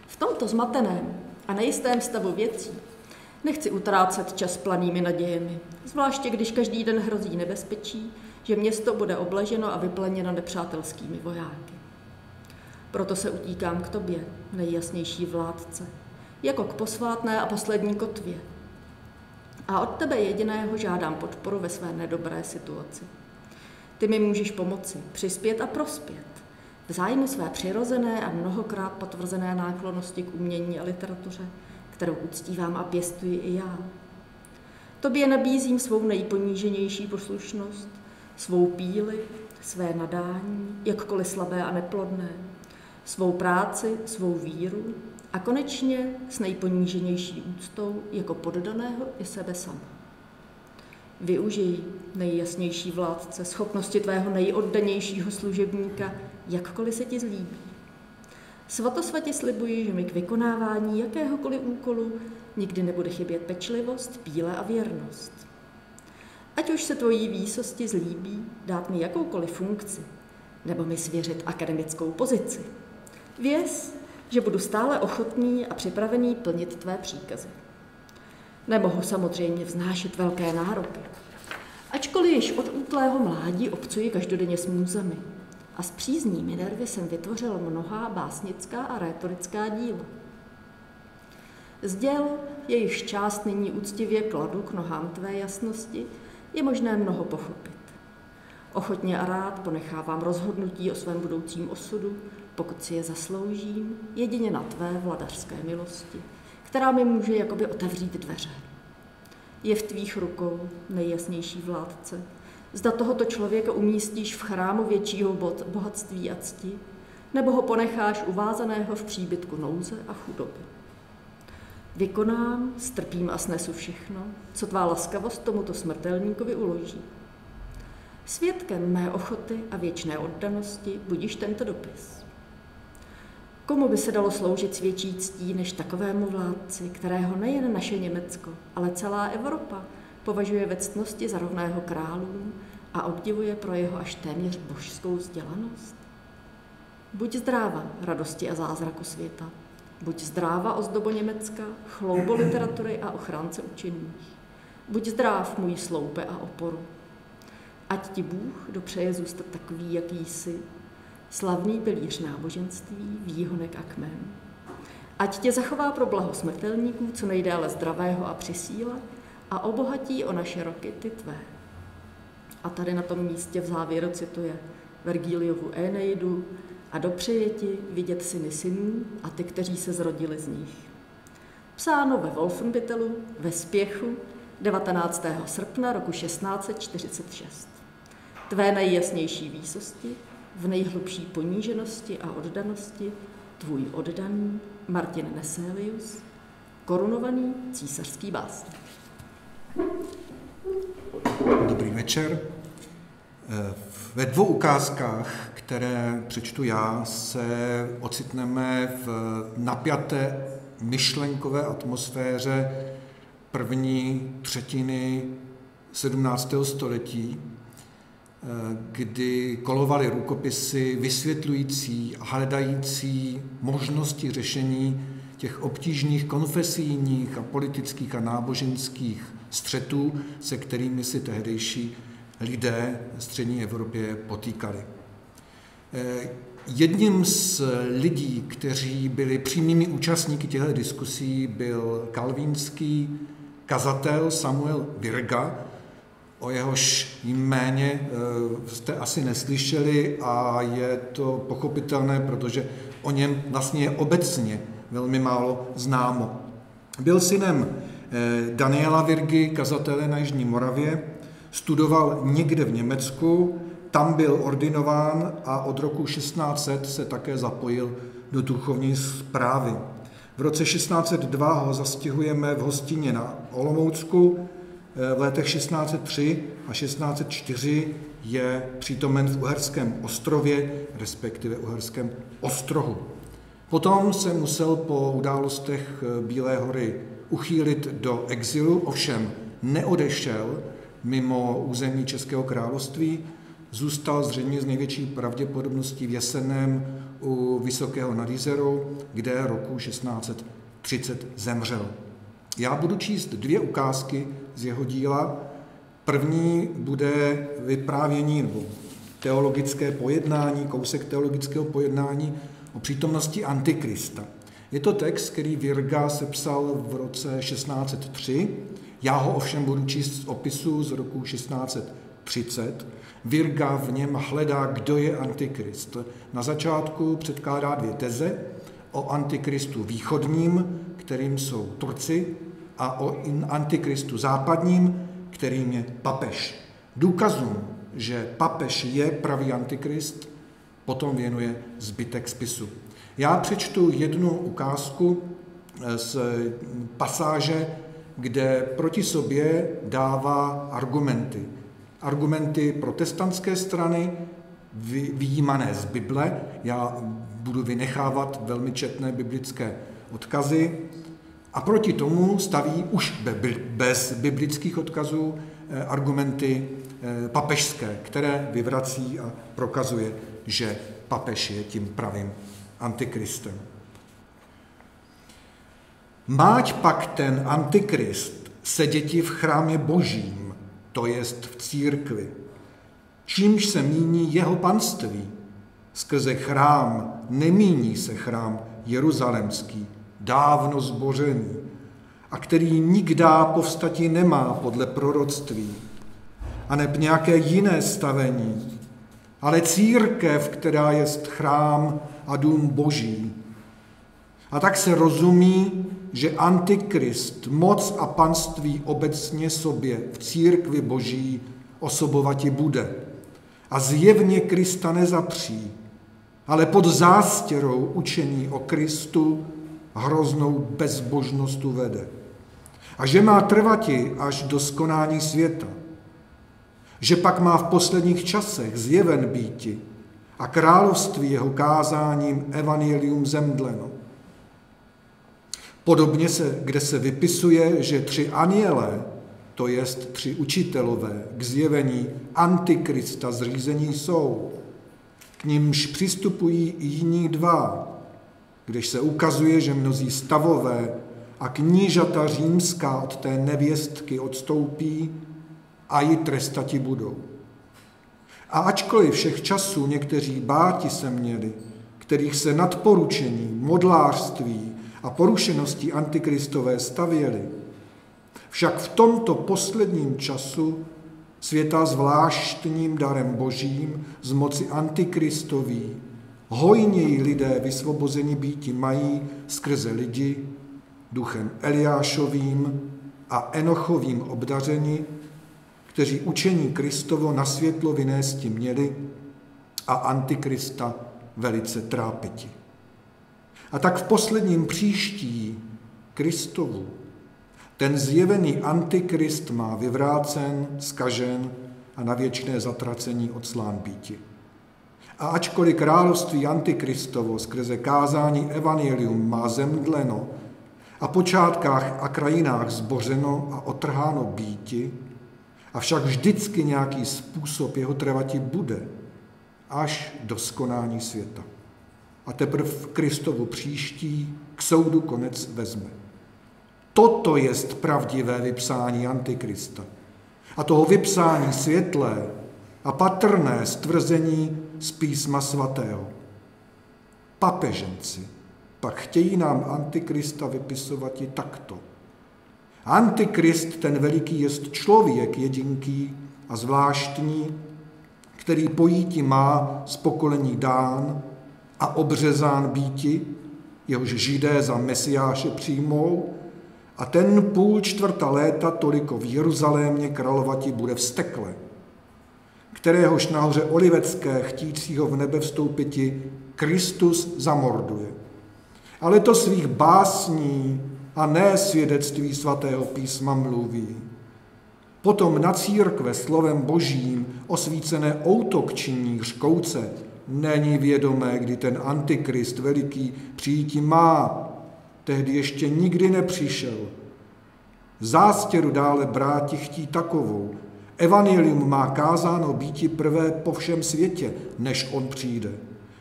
Speaker 4: V tomto zmateném a nejistém stavu věcí nechci utrácet čas planými nadějemi, zvláště když každý den hrozí nebezpečí, že město bude obleženo a vypleněno nepřátelskými vojáky. Proto se utíkám k tobě, nejjasnější vládce, jako k posvátné a poslední kotvě. A od tebe jediného žádám podporu ve své nedobré situaci. Ty mi můžeš pomoci, přispět a prospět, v zájmu své přirozené a mnohokrát potvrzené náklonnosti k umění a literatuře, kterou uctívám a pěstuji i já. Tobě nabízím svou nejponíženější poslušnost, svou píli, své nadání, jakkoliv slabé a neplodné, svou práci, svou víru a konečně s nejponíženější úctou jako poddaného i sebe sama. Využij, nejjasnější vládce, schopnosti tvého nejoddanějšího služebníka, jakkoliv se ti zlíbí. Svatosvatě slibuji, že mi k vykonávání jakéhokoliv úkolu nikdy nebude chybět pečlivost, píle a věrnost. Ať už se tvojí výsosti zlíbí dát mi jakoukoliv funkci, nebo mi svěřit akademickou pozici. Věz, že budu stále ochotný a připravený plnit tvé příkazy. Nemohu samozřejmě vznášet velké nároky, ačkoliv již od útlého mládí obcuji každodenně s můzami a s příznými nervy jsem vytvořil mnohá básnická a rétorická díla. Z děl, jejichž část nyní úctivě kladu k nohám tvé jasnosti, je možné mnoho pochopit. Ochotně a rád ponechávám rozhodnutí o svém budoucím osudu, pokud si je zasloužím, jedině na tvé vladařské milosti, která mi může jakoby otevřít dveře. Je v tvých rukou, nejjasnější vládce, zda tohoto člověka umístíš v chrámu většího bohatství a cti, nebo ho ponecháš uvázaného v příbytku nouze a chudoby. Vykonám, strpím a snesu všechno, co tvá laskavost tomuto smrtelníkovi uloží. Svědkem mé ochoty a věčné oddanosti budiš tento dopis. Komu by se dalo sloužit s větší ctí než takovému vládci, kterého nejen naše Německo, ale celá Evropa považuje ve ctnosti za rovného králům a obdivuje pro jeho až téměř božskou vzdělanost? Buď zdráva radosti a zázraku světa, buď zdráva ozdobo Německa, chloubo literatury a ochránce učených. Buď zdráv, můj sloupe a oporu. Ať ti Bůh dopřeje zůstat takový, jaký jsi, slavný pilíř náboženství, výhonek a kmen. Ať tě zachová pro blaho smrtelníků co nejdéle zdravého a při síle a obohatí o naše roky ty tvé. A tady na tom místě v závěru cituje Vergiliovu Eneidu a dopřeje ti vidět syny synů a ty, kteří se zrodili z nich. Psáno ve Wolfenbittelu ve Spěchu 19. srpna roku 1646. Tvé nejjasnější výsosti, v nejhlubší poníženosti a oddanosti, tvůj oddaný Martin Neselius, korunovaný císařský básník.
Speaker 5: Dobrý večer. Ve dvou ukázkách, které přečtu já, se ocitneme v napjaté myšlenkové atmosféře první třetiny 17. století, kdy kolovaly rukopisy vysvětlující a hledající možnosti řešení těch obtížných konfesijních a politických a náboženských střetů, se kterými si tehdejší lidé v střední Evropě potýkali. Jedním z lidí, kteří byli přímými účastníky těchto diskusí, byl kalvínský kazatel Samuel Virga. O jehož jméně jste asi neslyšeli a je to pochopitelné, protože o něm vlastně je obecně velmi málo známo. Byl synem Daniela Virgy, kazatele na Jižní Moravě, studoval někde v Německu, tam byl ordinován a od roku 1600 se také zapojil do duchovní správy. V roce 1602 ho zastihujeme v hostině na Olomoucku, v letech 1603 a 1604 je přítomen v Uherském Ostrově, respektive Uherském Ostrohu. Potom se musel po událostech Bílé hory uchýlit do exilu, ovšem neodešel mimo území Českého království, zůstal zřejmě z největší pravděpodobností v Jesenném u Vysokého nad Jizerou, kde roku 1630 zemřel. Já budu číst dvě ukázky z jeho díla. První bude vyprávění nebo teologické pojednání, kousek teologického pojednání o přítomnosti Antikrista. Je to text, který Virga sepsal v roce 1603. Já ho ovšem budu číst z opisu z roku 1630. Virga v něm hledá, kdo je Antikrist. Na začátku předkládá dvě teze o Antikristu východním, kterým jsou Turci, a o Antikristu západním, kterým je papež. Důkazům, že papež je pravý Antikrist, potom věnuje zbytek spisu. Já přečtu jednu ukázku z pasáže, kde proti sobě dává argumenty. Argumenty protestantské strany, vyjímané z Bible. Já budu vynechávat velmi četné biblické odkazy. A proti tomu staví už bez biblických odkazů argumenty papežské, které vyvrací a prokazuje, že papež je tím pravým Antikristem. Máť pak ten Antikrist seděti v chrámě Božím, to jest v církvi, čímž se míní jeho panství. Skrze chrám nemíní se chrám jeruzalemský, dávno zbořený, a který nikdá povstati nemá podle proroctví, aneb nějaké jiné stavení, ale církev, která jest chrám a dům Boží. A tak se rozumí, že Antikrist moc a panství obecně sobě v církvi Boží osobovati bude. A zjevně Krista nezapří, ale pod zástěrou učení o Kristu hroznou bezbožnost uvede. A že má trvati až do skonání světa. Že pak má v posledních časech zjeven býti a království jeho kázáním evangelium zemdleno. Podobně kde se vypisuje, že 3 andělé, to jest 3 učitelové, k zjevení Antikrista zřízení jsou. K nimž přistupují i jiní 2, když se ukazuje, že mnozí stavové a knížata římská od té nevěstky odstoupí a ji trestati budou. A ačkoliv všech časů někteří báti se měli, kterých se nadporučení, modlářství a porušenosti antikristové stavěli, však v tomto posledním času světa zvláštním darem Božím z moci antikristový hojněji lidé vysvobozeni býti mají skrze lidi, duchem Eliášovým a Enochovým obdařeni, kteří učení Kristovo na světlo vynésti měli a Antikrista velice trápiti. A tak v posledním příští Kristovu ten zjevený Antikrist má vyvrácen, zkažen a na věčné zatracení od slán býti. A ačkoliv království Antikristovo skrze kázání evangelium má zemdleno a počátkách a krajinách zbořeno a otrháno býti, avšak vždycky nějaký způsob jeho trvati bude, až do skonání světa. A teprve v Kristovu příští k soudu konec vezme. Toto jest pravdivé vypsání Antikrista. A toho vypsání světlé a patrné stvrzení z písma svatého. Papeženci pak chtějí nám Antikrista vypisovat i takto. Antikrist, ten veliký, jest člověk jedinký a zvláštní, který pojítí má z pokolení dán a obřezán býti, jehož Židé za Mesiáše přijmou, a ten 3/4 léta toliko v Jeruzalémě královati bude vztekle, kteréhož nahoře Olivecké chtícího v nebe vstoupiti Kristus zamorduje. Ale to svých básní a ne svědectví svatého písma mluví. Potom na církve slovem božím osvícené outok činí řkouce, není vědomé, kdy ten Antikrist veliký přijíti má, tehdy ještě nikdy nepřišel. Zástěru dále bráti chtí takovou. Evangelium má kázáno býti prvé po všem světě, než on přijde.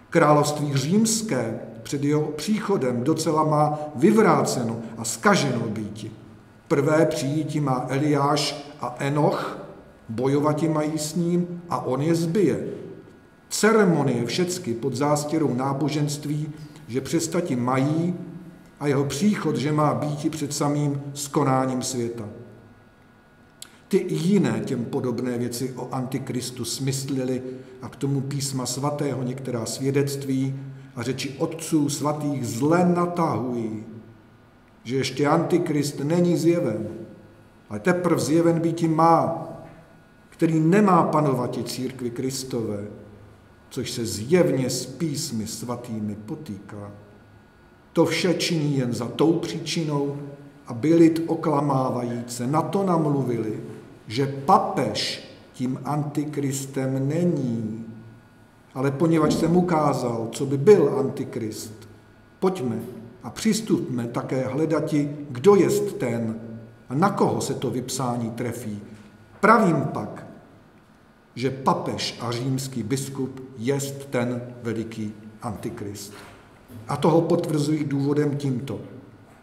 Speaker 5: Království římské před jeho příchodem docela má vyvráceno a zkaženo býti. Prvé přijíti má Eliáš a Enoch, bojovati mají s ním a on je zbije. Ceremonie všecky pod zástěrou náboženství, že přestati mají, a jeho příchod, že má býti před samým skonáním světa. Ty i jiné těm podobné věci o Antikristu smyslili a k tomu písma svatého některá svědectví a řeči otců svatých zle natahují, že ještě Antikrist není zjeven, ale teprve zjeven býti má, který nemá panovati církvi Kristové, což se zjevně s písmy svatými potýká. To vše činí jen za tou příčinou, aby lid oklamávajíce na to namluvili, že papež tím Antikristem není. Ale poněvadž jsem ukázal, co by byl Antikrist, pojďme a přistupme také hledati, kdo jest ten a na koho se to vypsání trefí. Pravím pak, že papež a římský biskup jest ten veliký Antikrist. A toho potvrzují důvodem tímto.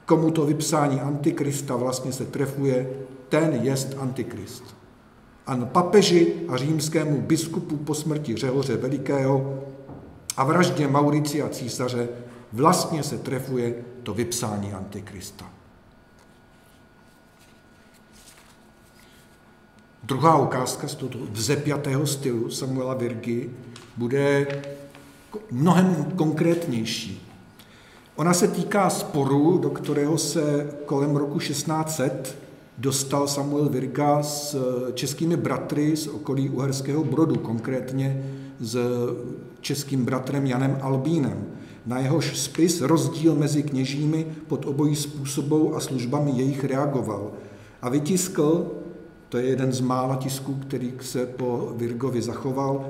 Speaker 5: Komu to vypsání Antikrista vlastně se trefuje, ten jest Antikrist. A papeži a římskému biskupu po smrti Řehoře Velikého a vraždě Mauricia císaře vlastně se trefuje to vypsání Antikrista. Druhá ukázka z toho vzepjatého stylu Samuela Virgy bude mnohem konkrétnější. Ona se týká sporu, do kterého se kolem roku 1600 dostal Samuel Virga s českými bratry z okolí Uherského Brodu, konkrétně s českým bratrem Janem Albínem. Na jehož spis rozdíl mezi kněžími pod obojí způsobou a službami jejich reagoval. A vytiskl, to je jeden z mála tisků, který se po Virgovi zachoval,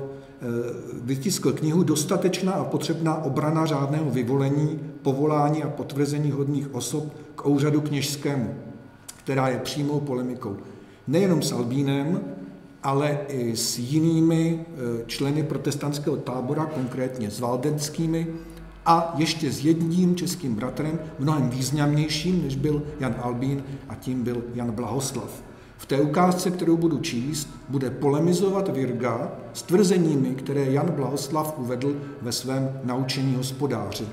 Speaker 5: vytiskl knihu Dostatečná a potřebná obrana řádného vyvolení, povolání a potvrzení hodných osob k úřadu kněžskému, která je přímou polemikou nejenom s Albínem, ale i s jinými členy protestantského tábora, konkrétně s valdenskými, a ještě s jedním českým bratrem, mnohem významnějším, než byl Jan Albín, a tím byl Jan Blahoslav. V té ukázce, kterou budu číst, bude polemizovat Virga s tvrzeními, které Jan Blahoslav uvedl ve svém Naučení hospodáři.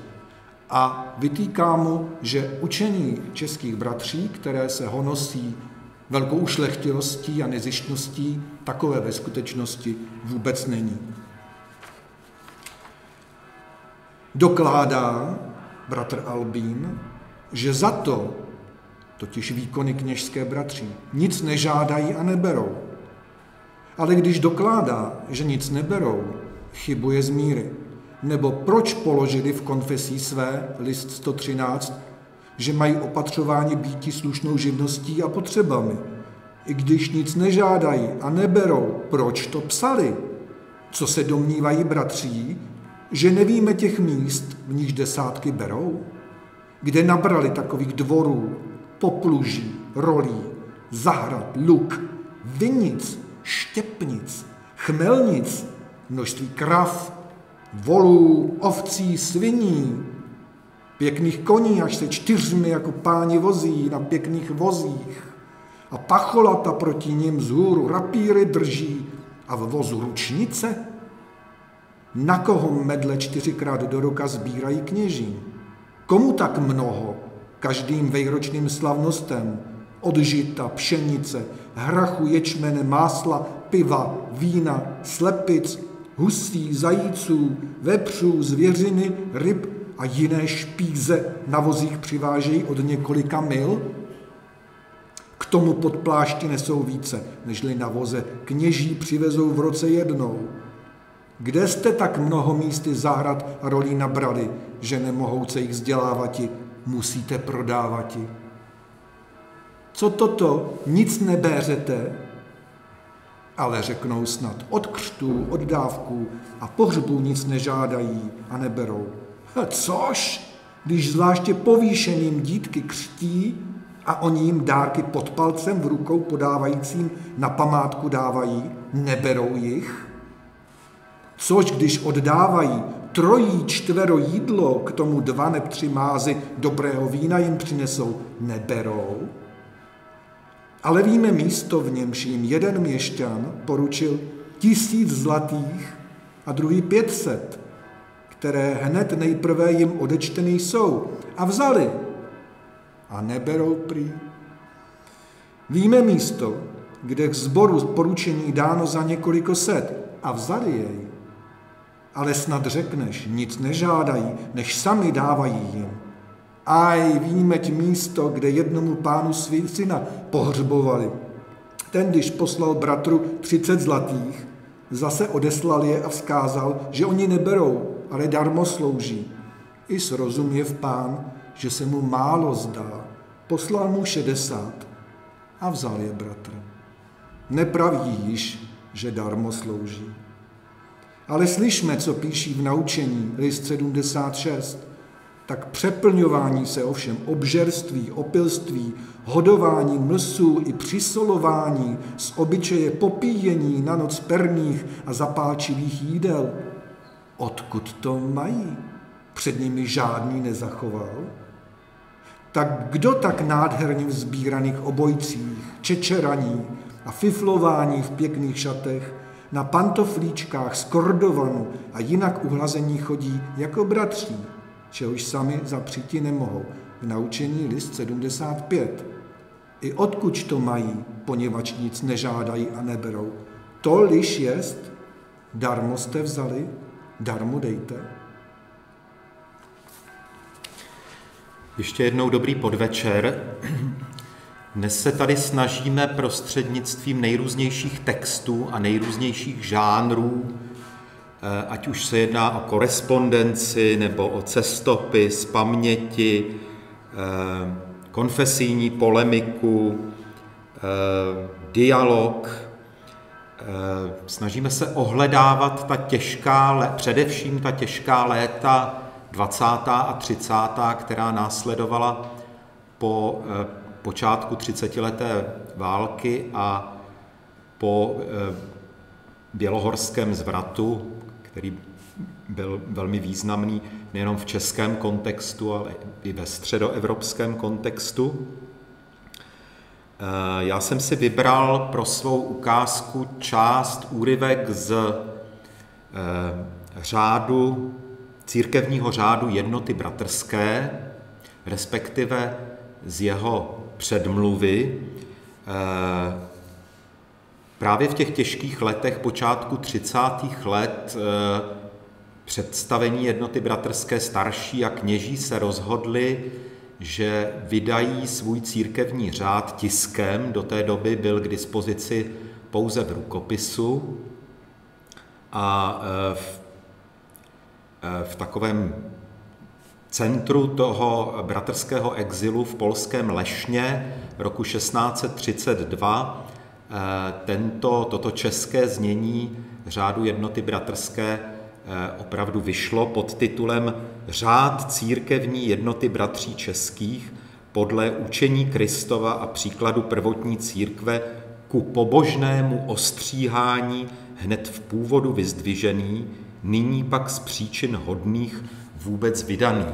Speaker 5: A vytýká mu, že učení českých bratří, které se honosí velkou ušlechtilostí a nezištností, takové ve skutečnosti vůbec není. Dokládá bratr Albín, že za to, totiž výkony kněžské bratří, nic nežádají a neberou. Ale když dokládá, že nic neberou, chybuje z míry. Nebo proč položili v konfesí své, list 113, že mají opatřování býti slušnou živností a potřebami, I když nic nežádají a neberou, proč to psali? Co se domnívají bratří, že nevíme těch míst, v níž desátky berou? Kde nabrali takových dvorů, popluží, rolí, zahrad, luk, vinic, štěpnic, chmelnic, množství krav, volů, ovcí, sviní, pěkných koní, až se 4 jako páni vozí na pěkných vozích a pacholata proti nim vzhůru rapíry drží a v vozu ručnice? Na koho medle 4krát do roka sbírají kněží? Komu tak mnoho každým vejročním slavnostem od žita, pšenice, hrachu, ječmene, másla, piva, vína, slepic, husí, zajíců, vepřů, zvěřiny, ryb a jiné špíze na vozích přivážejí od několika mil? K tomu pod plášti nesou více, nežli na voze kněží přivezou v roce jednou. Kde jste tak mnoho místy zahrad a rolí nabrali, že nemohouce jich vzdělávati, musíte prodávati? Co toto, nic nebéřete? Ale řeknou snad, od křtů, od dávků a pohřbů nic nežádají a neberou. Což, když zvláště povýšeným dítky křtí a oni jim dárky pod palcem v rukou podávajícím na památku dávají, neberou jich? Což, když oddávají 3, 4 jídlo, k tomu 2 nebo 3 mázy dobrého vína jim přinesou, neberou? Ale víme místo, v němž jim jeden měšťan poručil 1000 zlatých a druhý 500, které hned nejprve jim odečteny jsou, a vzali a neberou prý. Víme místo, kde k sboru poručení dáno za několiko set a vzali jej. Ale snad řekneš, nic nežádají, než sami dávají jim. Aj, výjimeť místo, kde jednomu pánu svých syna pohřbovali. Ten, když poslal bratru 30 zlatých, zase odeslal je a vzkázal, že oni neberou, ale darmo slouží. I srozuměv pán, že se mu málo zdá, poslal mu 60 a vzal je bratr. Nepraví již, že darmo slouží. Ale slyšme, co píší v naučení, list 76, tak přeplňování se ovšem obžerství, opilství, hodování mlsů i přisolování z obyčeje popíjení na noc perných a zapálčivých jídel. Odkud to mají? Před nimi žádný nezachoval? Tak kdo tak nádherně v sbíraných obojcích, čečeraní a fiflování v pěkných šatech, na pantoflíčkách z kordovanu a jinak uhlazení chodí jako bratří, čehož sami zapříti nemohou. V naučení list 75. I odkud to mají, poněvadž nic nežádají a neberou. To liž jest, darmo jste vzali, darmo dejte.
Speaker 1: Ještě jednou dobrý podvečer. Dnes se tady snažíme prostřednictvím nejrůznějších textů a nejrůznějších žánrů, ať už se jedná o korespondenci nebo o cestopis, paměti, konfesijní polemiku, dialog. Snažíme se ohledávat především ta těžká léta 20. a 30., která následovala po počátku 30leté války a po bělohorském zvratu, který byl velmi významný nejenom v českém kontextu, ale i ve středoevropském kontextu. Já jsem si vybral pro svou ukázku úryvek z církevního řádu Jednoty bratrské, respektive z jeho předmluvy. Právě v těch těžkých letech počátku 30. let představení Jednoty bratrské starší a kněží se rozhodli, že vydají svůj církevní řád tiskem. Do té doby byl k dispozici pouze v rukopisu a v takovém centru toho bratrského exilu v polském Lešně roku 1632 toto české znění řádu jednoty bratrské opravdu vyšlo pod titulem Řád církevní jednoty bratří českých podle učení Kristova a příkladu prvotní církve ku pobožnému ostříhání hned v původu vyzdvižený, nyní pak z příčin hodných vůbec vydaný.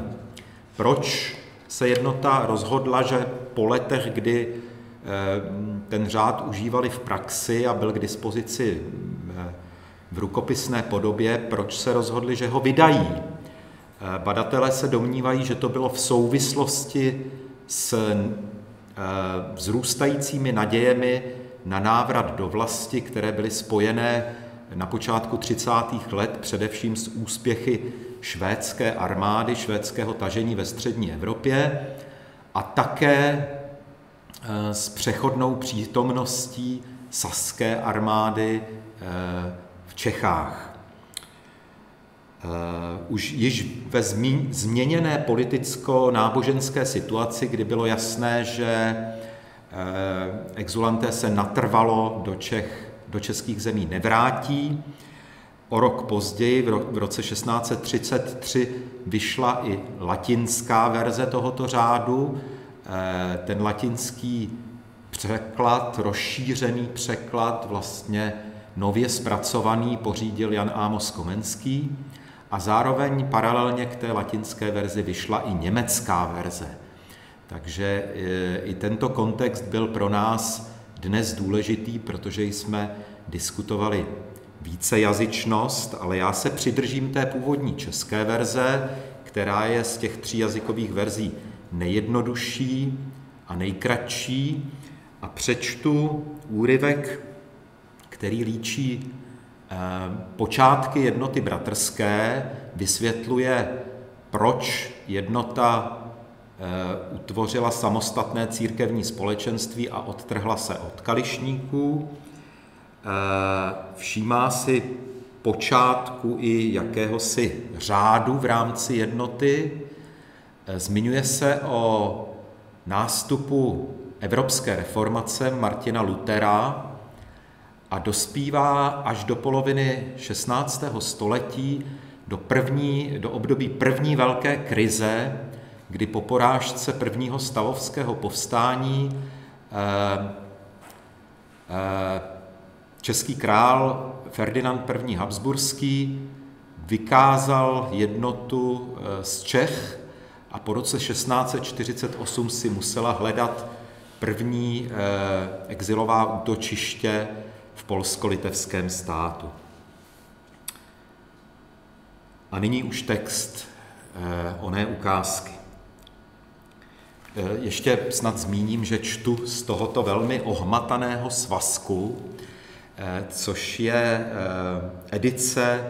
Speaker 1: Proč se jednota rozhodla, že po letech, kdy ten řád užívali v praxi a byl k dispozici v rukopisné podobě, proč se rozhodli, že ho vydají? Badatelé se domnívají, že to bylo v souvislosti s vzrůstajícími nadějemi na návrat do vlasti, které byly spojené na počátku 30. let především s úspěchy švédské armády, švédského tažení ve střední Evropě a také s přechodnou přítomností saské armády v Čechách. Už již ve změněné politicko-náboženské situaci, kdy bylo jasné, že exulanté se natrvalo do českých zemí nevrátí, o rok později, v roce 1633, vyšla i latinská verze tohoto řádu. Ten latinský překlad, rozšířený překlad, vlastně nově zpracovaný, pořídil Jan Amos Komenský a zároveň paralelně k té latinské verzi vyšla i německá verze. Takže i tento kontext byl pro nás dnes důležitý, protože jsme diskutovali vícejazyčnost, ale já se přidržím té původní české verze, která je z těch 3 jazykových verzí nejjednodušší a nejkratší a přečtu úryvek, který líčí počátky jednoty bratrské, vysvětluje, proč jednota utvořila samostatné církevní společenství a odtrhla se od kališníků. Všímá si počátku i jakéhosi řádu v rámci jednoty. Zmiňuje se o nástupu evropské reformace Martina Luthera a dospívá až do poloviny 16. století do období první velké krize, kdy po porážce prvního stavovského povstání český král Ferdinand I. Habsburský vykázal jednotu z Čech a po roce 1648 si musela hledat první exilová útočiště v polsko-litevském státu. A nyní už text oné ukázky. Ještě snad zmíním, že čtu z tohoto velmi ohmataného svazku, což je edice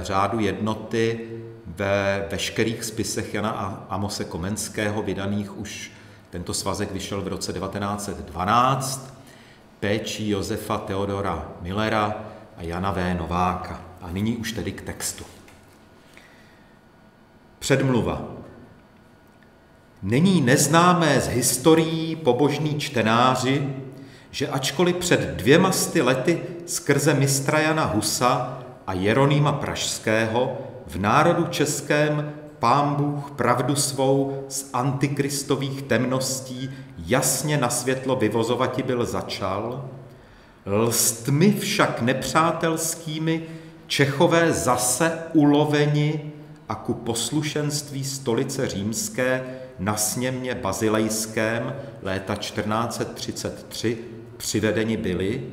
Speaker 1: řádu jednoty ve veškerých spisech Jana Amose Komenského, vydaných už, tento svazek vyšel v roce 1912, péčí Josefa Theodora Millera a Jana V. Nováka. A nyní už tedy k textu. Předmluva. Není neznámé z historií pobožní čtenáři, že ačkoliv před 200 lety skrze mistra Jana Husa a Jeronýma Pražského v národu českém Pán Bůh pravdu svou z antikristových temností jasně na světlo vyvozovati byl začal, lstmi však nepřátelskými Čechové zase uloveni a ku poslušenství stolice římské na sněmě bazilejském léta 1433 přivedeni byli,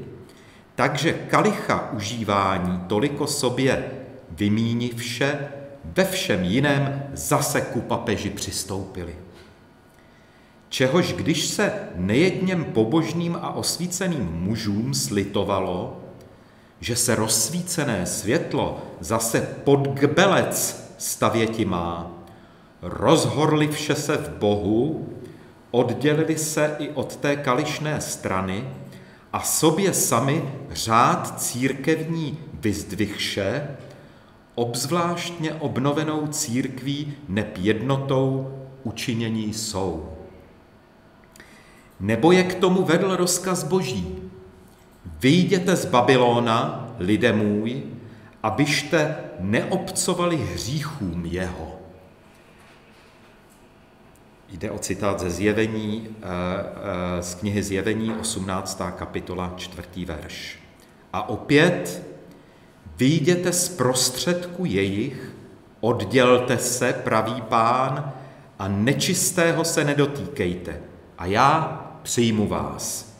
Speaker 1: takže kalicha užívání toliko sobě vymínivše, ve všem jiném zase ku papeži přistoupili. Čehož když se nejedněm pobožným a osvíceným mužům slitovalo, že se rozsvícené světlo zase pod gbelec stavěti má, rozhorlivše se v Bohu, oddělili se i od té kališné strany a sobě sami řád církevní vyzdvihše, obzvláštně obnovenou církví neb jednotou učinění jsou. Nebo je k tomu vedl rozkaz Boží, vyjděte z Babylona, lidé můj, abyste neobcovali hříchům jeho. Jde o citát ze Zjevení, z knihy Zjevení, 18. kapitola, 4. verš. A opět, vyjděte z prostředku jejich, oddělte se, praví Pán, a nečistého se nedotýkejte, a já přijmu vás.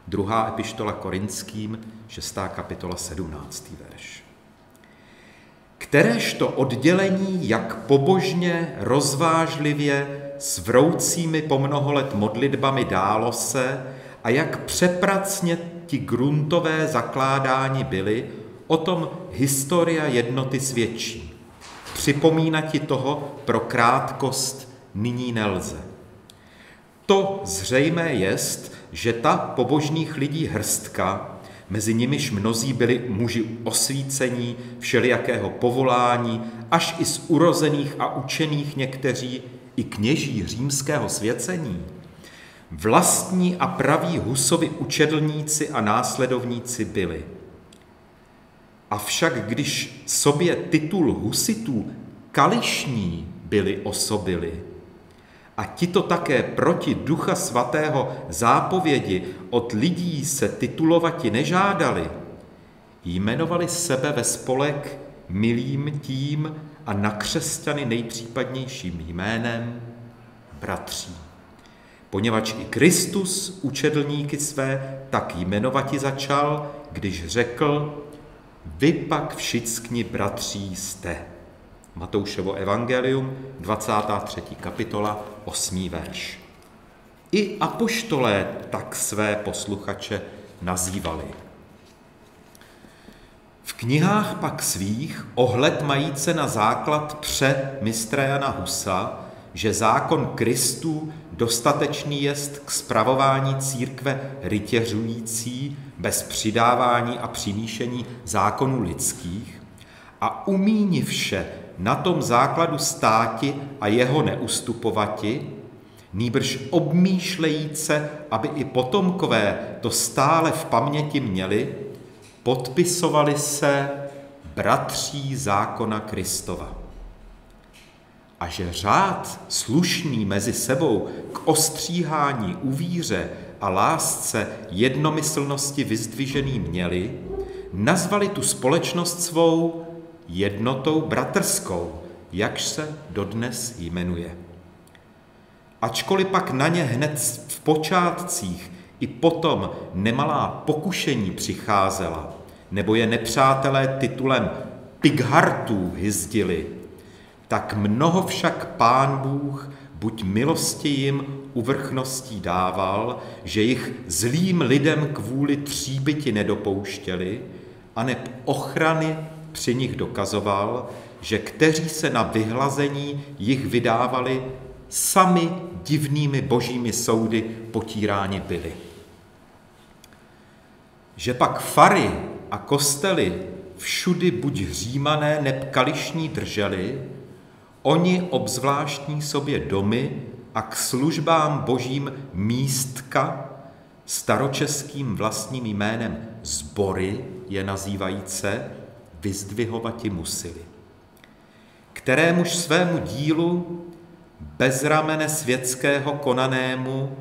Speaker 1: 2. epištola Korinským, 6. kapitola, 17. verš. Kteréžto oddělení, jak pobožně, rozvážlivě, s vroucími po mnoho let modlitbami dálo se a jak přepracně ti gruntové zakládání byly, o tom historia jednoty svědčí. Připomínati toho pro krátkost nyní nelze. To zřejmé jest, že ta pobožných lidí hrstka, mezi nimiž mnozí byli muži osvícení, všelijakého povolání, až i z urozených a učených někteří, i kněží římského svěcení, vlastní a praví Husovi učedlníci a následovníci byli. Avšak když sobě titul husitů kališní byli osobili, a tito také proti Ducha Svatého zápovědi od lidí se titulovati nežádali, jmenovali sebe ve spolek milým tím a na křesťany nejpřípadnějším jménem bratří. Poněvadž i Kristus učedlníky své tak jmenovati začal, když řekl, vy pak všichni bratří jste. Matoušovo evangelium, 23. kapitola, 8. verš. I apoštolé tak své posluchače nazývali. V knihách pak svých ohled majíce na základ pře mistra Jana Husa, že zákon Kristů dostatečný jest k spravování církve rytěřující bez přidávání a přimíšení zákonů lidských a umíni vše na tom základu státi a jeho neustupovati, nýbrž obmýšlejíce, aby i potomkové to stále v paměti měli, podpisovali se bratří zákona Kristova. A že řád slušný mezi sebou k ostříhání u víře a lásce jednomyslnosti vyzdvižený měli, nazvali tu společnost svou jednotou bratrskou, jakž se dodnes jmenuje. Ačkoliv pak na ně hned v počátcích i potom nemalá pokušení přicházela, nebo je nepřátelé titulem pighartů hyzdili, tak mnoho však Pán Bůh buď milosti jim uvrchností dával, že jich zlým lidem kvůli tříbyti nedopouštěli, aneb ochrany při nich dokazoval, že kteří se na vyhlazení jich vydávali, sami divnými božími soudy potíráni byli. Že pak fary a kostely všudy buď Římané neb kališní drželi, oni obzvláštní sobě domy a k službám božím místka, staročeským vlastním jménem sbory je nazývajíce, vyzdvihovati musili. Kterémuž svému dílu bez ramene světského konanému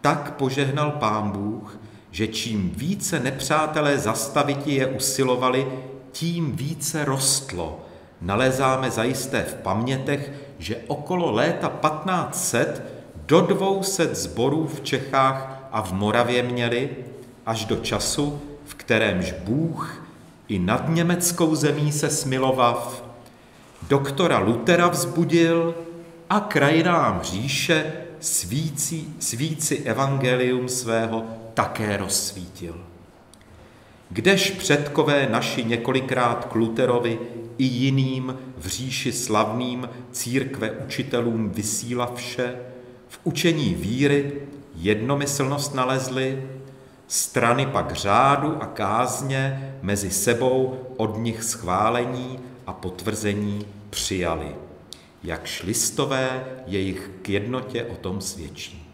Speaker 1: tak požehnal Pán Bůh, že čím více nepřátelé zastaviti je usilovali, tím více rostlo. Nalezáme zajisté v pamětech, že okolo léta 1500 do 200 sborů v Čechách a v Moravě měli, až do času, v kterémž Bůh i nad německou zemí se smilovav, doktora Lutera vzbudil a krajinám říše svíci evangelium svého také rozsvítil. Kdež předkové naši několikrát k Luterovi i jiným v říši slavným církve učitelům vysílavše, v učení víry jednomyslnost nalezli, strany pak řádu a kázně mezi sebou od nich schválení a potvrzení přijali. Jakž listové jejich k jednotě o tom svědčí.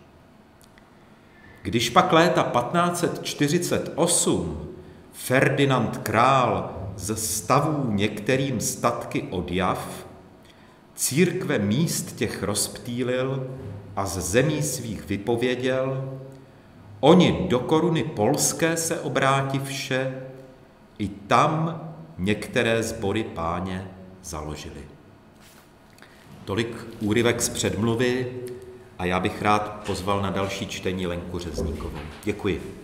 Speaker 1: Když pak léta 1548 Ferdinand král ze stavů některým statky odjav, církve míst těch rozptýlil a z zemí svých vypověděl, oni do koruny polské se obrátivše, i tam některé sbory páně založili. Tolik úryvek z předmluvy a já bych rád pozval na další čtení Lenku Řezníkovou. Děkuji.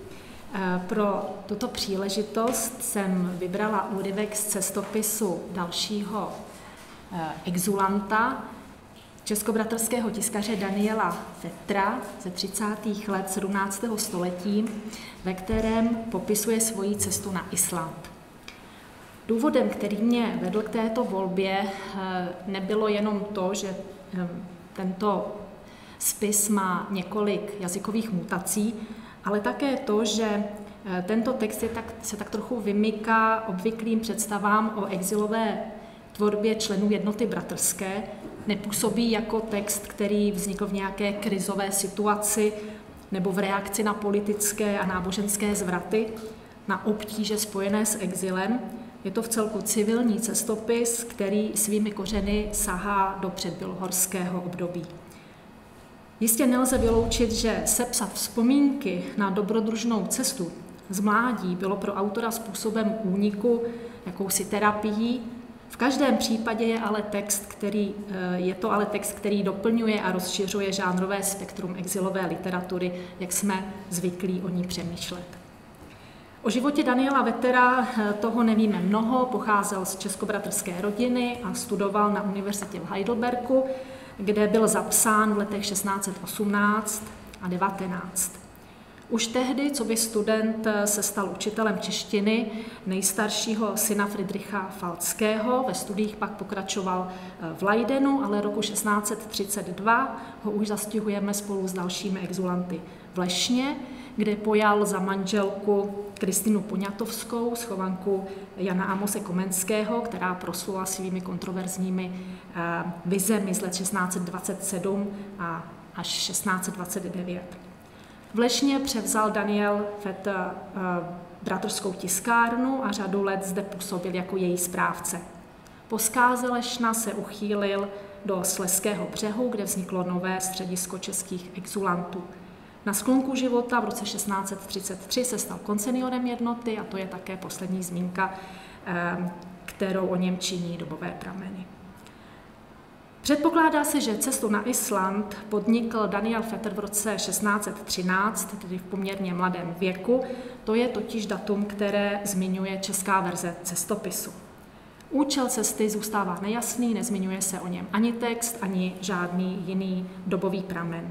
Speaker 6: Pro tuto příležitost jsem vybrala úryvek z cestopisu dalšího exulanta, českobratrského tiskaře Daniela Vetra ze 30. let 17. století, ve kterém popisuje svoji cestu na Island. Důvodem, který mě vedl k této volbě, nebylo jenom to, že tento spis má několik jazykových mutací, ale také to, že tento text se tak trochu vymyká obvyklým představám o exilové tvorbě členů jednoty bratrské, nepůsobí jako text, který vznikl v nějaké krizové situaci nebo v reakci na politické a náboženské zvraty, na obtíže spojené s exilem. Je to vcelku civilní cestopis, který svými kořeny sahá do předbělohorského období. Jistě nelze vyloučit, že sepsat vzpomínky na dobrodružnou cestu z mládí bylo pro autora způsobem úniku, jakousi terapií. V každém případě je to ale text, který doplňuje a rozšiřuje žánrové spektrum exilové literatury, jak jsme zvyklí o ní přemýšlet. O životě Daniela Vettera toho nevíme mnoho, pocházel z českobratrské rodiny a studoval na univerzitě v Heidelbergu, kde byl zapsán v letech 1618 a 19. Už tehdy, coby student, se stal učitelem češtiny nejstaršího syna Friedricha Falckého. Ve studiích pak pokračoval v Leidenu, ale roku 1632 ho už zastihujeme spolu s dalšími exulanty v Lešně, kde pojal za manželku Kristinu Poniatovskou, schovanku Jana Amose Komenského, která proslula svými kontroverzními vizemi z let 1627 až 1629. V Lešně převzal Daniel Vetter bratrskou tiskárnu a řadu let zde působil jako její správce. Po zkáze Lešna se uchýlil do Slezského břehu, kde vzniklo nové středisko českých exulantů. Na sklonku života v roce 1633 se stal konseniorem jednoty a to je také poslední zmínka, kterou o něm činí dobové prameny. Předpokládá se, že cestu na Island podnikl Daniel Vetter v roce 1613, tedy v poměrně mladém věku. To je totiž datum, které zmiňuje česká verze cestopisu. Účel cesty zůstává nejasný, nezmiňuje se o něm ani text, ani žádný jiný dobový pramen.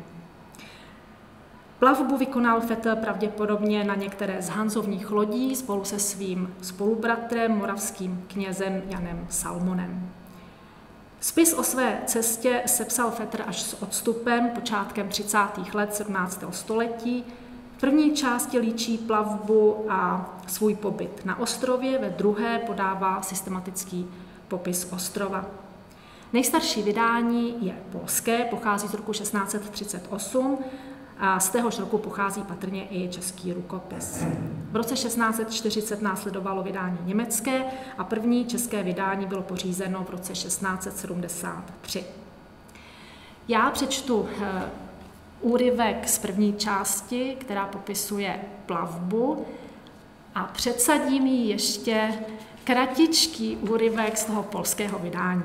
Speaker 6: Plavbu vykonal Vetter pravděpodobně na některé z Hanzovních lodí spolu se svým spolubratrem, moravským knězem Janem Salmonem. Spis o své cestě sepsal Vetter až s odstupem počátkem 30. let 17. století. V první části líčí plavbu a svůj pobyt na ostrově, ve druhé podává systematický popis ostrova. Nejstarší vydání je polské, pochází z roku 1638 a z téhož roku pochází patrně i český rukopis. V roce 1640 následovalo vydání německé a první české vydání bylo pořízeno v roce 1673. Já přečtu úryvek z první části, která popisuje plavbu a předsadím jí ještě kratičký úryvek z toho polského vydání.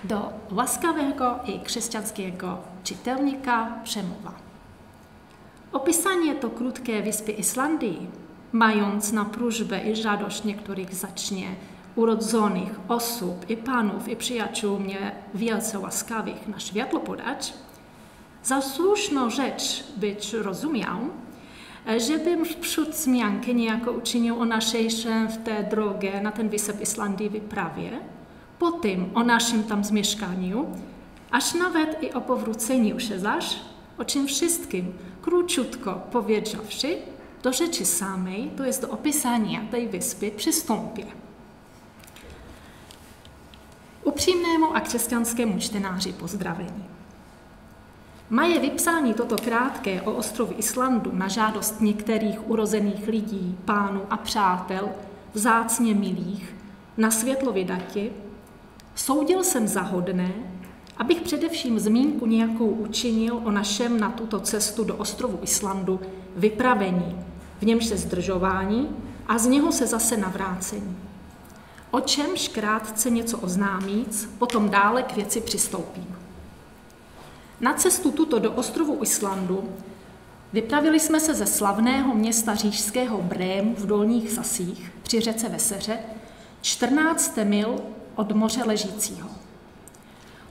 Speaker 6: Do łaskawego i chrześcijańskiego czytelnika przemówa. Opisanie to krótkie wyspy Islandii, mając na próżbę i radość niektórych zacznie urodzonych osób i panów i przyjaciół mnie wielce łaskawych na światło podać, za słuszną rzecz być rozumiał, żebym wprzód zmiankę niejako uczynił o naszejszym w tę drogę na ten wysep Islandii wyprawie, potem o naszym tam zmieszkaniu, aż nawet i o powróceniu się zaś, o czym wszystkim króciutko powiedziawszy, do rzeczy samej, to jest do opisania tej wyspy, przystąpię. Upřímnému a křesťanskému čtenáři pozdravení. Moje vypsání toto krátké o ostrově Islandu na žádost některých urozených lidí, pánů a přátel, vzácně milých, na světlo vydati, soudil jsem za hodné, abych především zmínku nějakou učinil o našem na tuto cestu do ostrovu Islandu vypravení, v němž se zdržování a z něho se zase navrácení. O čemž krátce něco oznámíc, potom dále k věci přistoupím. Na cestu tuto do ostrovu Islandu vypravili jsme se ze slavného města říšského Brému v Dolních Sasích při řece Veseře 14 mil od moře ležícího.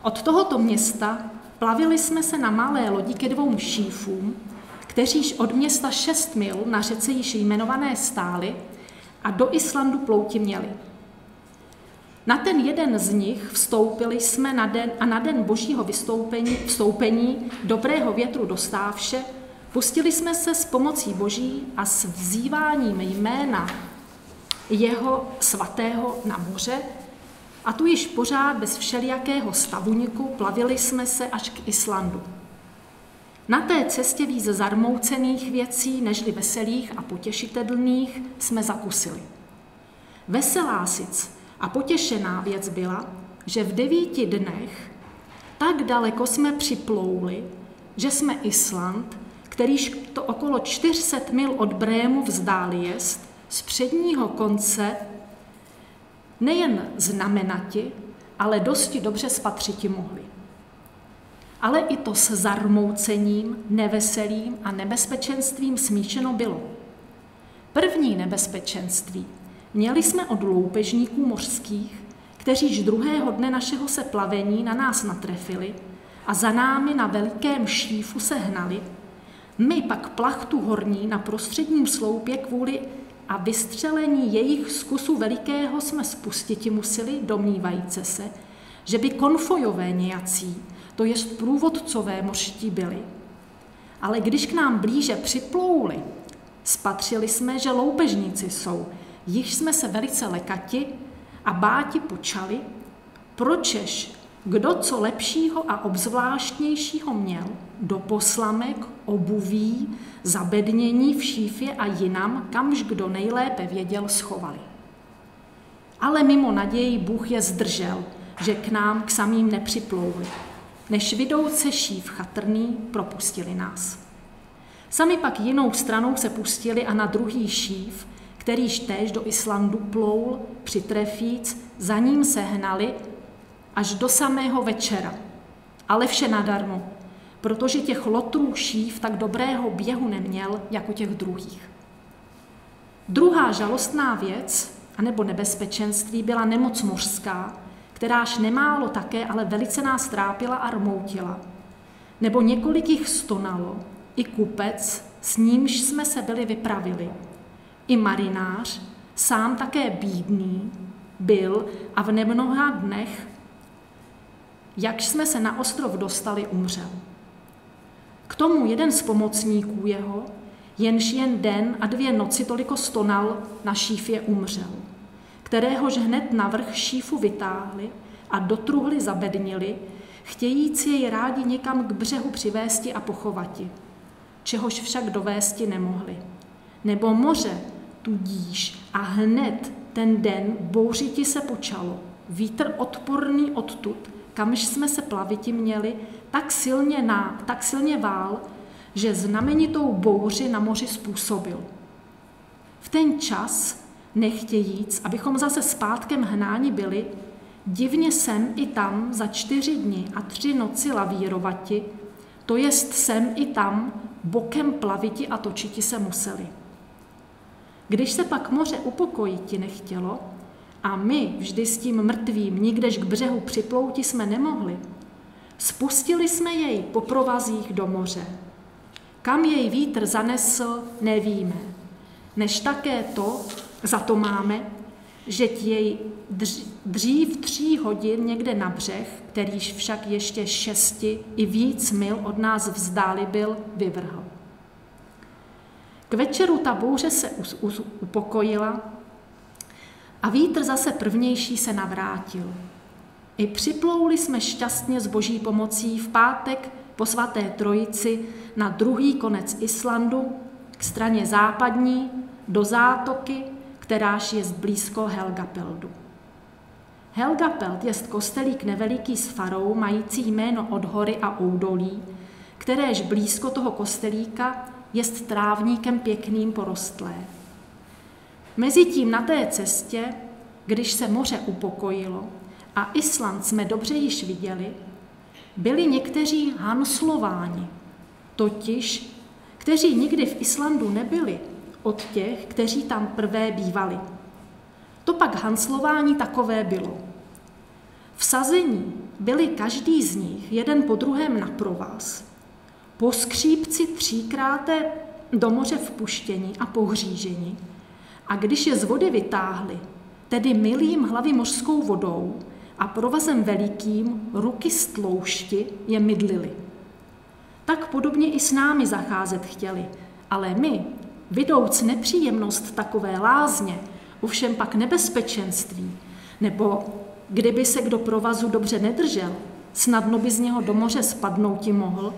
Speaker 6: Od tohoto města plavili jsme se na malé lodi ke 2 šífům, kteříž od města 6 mil na řece již jmenované stáli a do Islandu plouti měli. Na ten jeden z nich vstoupili jsme na den božího vstoupení dobrého větru dostávše, pustili jsme se s pomocí boží a s vzýváním jména jeho svatého na moře a tu již pořád bez všelijakého stavuňku plavili jsme se až k Islandu. Na té cestě víc zarmoucených věcí, nežli veselých a potěšitelných, jsme zakusili. Veselá sic a potěšená věc byla, že v 9 dnech tak daleko jsme připlouli, že jsme Island, kterýž to okolo 400 mil od Brému vzdáli jest, z předního konce nejen znamenati, ale dosti dobře spatřiti mohli. Ale i to s zarmoucením, neveselým a nebezpečenstvím smíšeno bylo. První nebezpečenství měli jsme od loupežníků mořských, kteříž druhého dne našeho se plavení na nás natrefili a za námi na velikém šífu se hnali, my pak plachtu horní na prostředním sloupě kvůli a vystřelení jejich z kusu velikého jsme spustiti museli, domnívajíce se, že by konfojové nějací, to jest průvodcové mořští byli. Ale když k nám blíže připlouli, spatřili jsme, že loupežníci jsou, již jsme se velice lekati a báti počali, pročež kdo co lepšího a obzvláštnějšího měl, do poslamek, obuví, zabednění v šífě a jinam, kamž kdo nejlépe věděl, schovali. Ale mimo naději Bůh je zdržel, že k nám k samým nepřiplouli, než vidouce šíf chatrný propustili nás. Sami pak jinou stranou se pustili a na druhý šíf, kterýž též do Islandu ploul, přitrefíc, za ním se hnali až do samého večera. Ale vše nadarmo, protože těch lotrů šíf tak dobrého běhu neměl, jako těch druhých. Druhá žalostná věc, anebo nebezpečenství, byla nemoc mořská, kteráž nemálo také, ale velice nás trápila a rmoutila. Nebo několik jich stonalo, i kupec, s nímž jsme se byli vypravili. I marinář, sám také bídný, byl a v nemnoha dnech, jakž jsme se na ostrov dostali, umřel. K tomu jeden z pomocníků jeho, jenž jen den a 2 noci toliko stonal, na šífě umřel, kteréhož hned na vrch šífu vytáhli a do truhly zabednili, chtějíc jej rádi někam k břehu přivésti a pochovati, čehož však dovésti nemohli. Nebo moře tudíž a hned ten den bouřiti se počalo. Vítr odporný odtud, kamž jsme se plaviti měli, tak silně vál, že znamenitou bouři na moři způsobil. V ten čas, nechtějíc, abychom zase zpátkem hnáni byli, divně sem i tam za 4 dny a 3 noci lavírovati, to jest sem i tam, bokem plaviti a točiti se museli. Když se pak moře upokojiti nechtělo a my vždy s tím mrtvým nikdež k břehu připlouti jsme nemohli, spustili jsme jej po provazích do moře. Kam jej vítr zanesl, nevíme, než také to, za to máme, že jej dřív 3 hodin někde na břeh, kterýž však ještě 6 i víc mil od nás vzdáli byl, vyvrhl. K večeru ta bouře se upokojila a vítr zase prvnější se navrátil. I připlouli jsme šťastně s boží pomocí v pátek po svaté trojici na druhý konec Islandu, k straně západní, do zátoky, kteráž jest blízko Helgapeldu. Helgapeld jest kostelík neveliký s farou, mající jméno od hory a údolí, kteréž blízko toho kostelíka jest trávníkem pěkným porostlé. Mezitím na té cestě, když se moře upokojilo a Island jsme dobře již viděli, byli někteří Hanslováni, totiž, kteří nikdy v Islandu nebyli, od těch, kteří tam prvé bývali. To pak Hanslováni takové bylo. V sazení byli každý z nich jeden po druhém na provaz, po skřípci 3krát do moře vpuštění a pohřížení, a když je z vody vytáhli, tedy mylím hlavy mořskou vodou a provazem velikým ruky stloušti je mydlili. Tak podobně i s námi zacházet chtěli, ale my, vidouc nepříjemnost takové lázně, ovšem pak nebezpečenství, nebo kdyby se kdo provazu dobře nedržel, snadno by z něho do moře spadnouti mohl,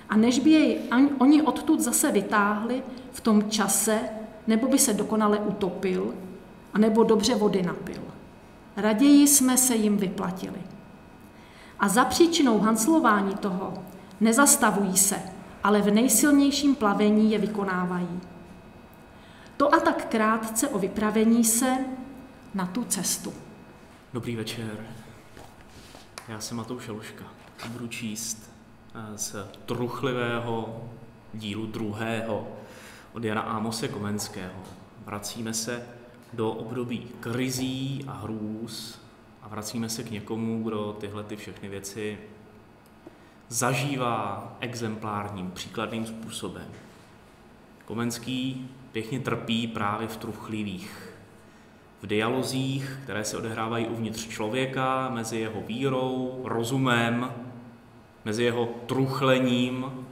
Speaker 6: a než by jej oni odtud zase vytáhli v tom čase, nebo by se dokonale utopil, anebo dobře vody napil. Raději jsme se jim vyplatili. A za příčinou hanslování toho nezastavují se, ale v nejsilnějším plavení je vykonávají. To a tak krátce o vypravení se na tu cestu.
Speaker 7: Dobrý večer. Já jsem Matouš Jaluška a budu číst z truchlivého dílu 2. od Jana Amose Komenského. Vracíme se do období krizí a hrůz a vracíme se k někomu, kdo tyhle všechny věci zažívá exemplárním, příkladným způsobem. Komenský pěkně trpí právě v truchlivých, v dialozích, které se odehrávají uvnitř člověka, mezi jeho vírou, rozumem, mezi jeho truchlením,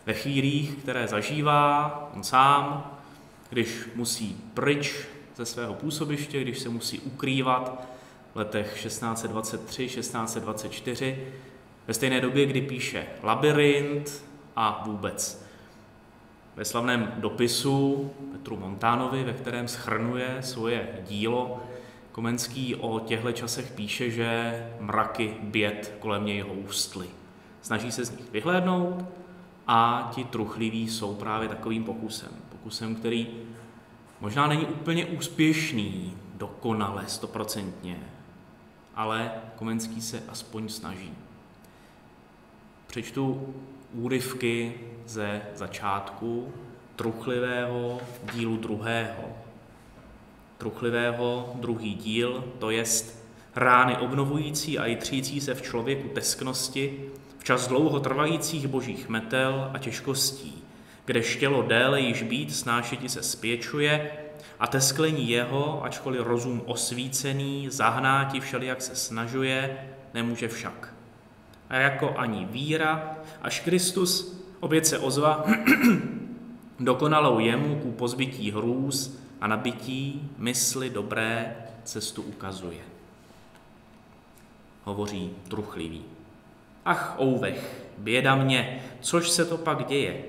Speaker 7: ve chvílích, které zažívá on sám, když musí pryč ze svého působiště, když se musí ukrývat v letech 1623, 1624, ve stejné době, kdy píše Labyrint a vůbec. Ve slavném dopisu Petru Montánovi, ve kterém shrnuje svoje dílo, Komenský o těchto časech píše, že mraky běd kolem něj houstly. Snaží se z nich vyhlédnout a ti truchliví jsou právě takovým pokusem, který možná není úplně úspěšný, dokonale, 100%, ale Komenský se aspoň snaží. Přečtu úryvky ze začátku truchlivého dílu 2. Truchlivého druhý díl, to jest rány obnovující a jitřící se v člověku tesknosti, včas dlouho trvajících božích metel a těžkostí, kdež tělo déle již být snášeti se spěčuje a tesklení jeho, ačkoliv rozum osvícený, zahnáti všelijak se snažuje, nemůže však. A jako ani víra, až Kristus opět se ozva dokonalou jemu ku pozbytí hrůz a nabití mysli dobré cestu ukazuje. Hovoří truchlivý. Ach, ouvech, běda mě, což se to pak děje?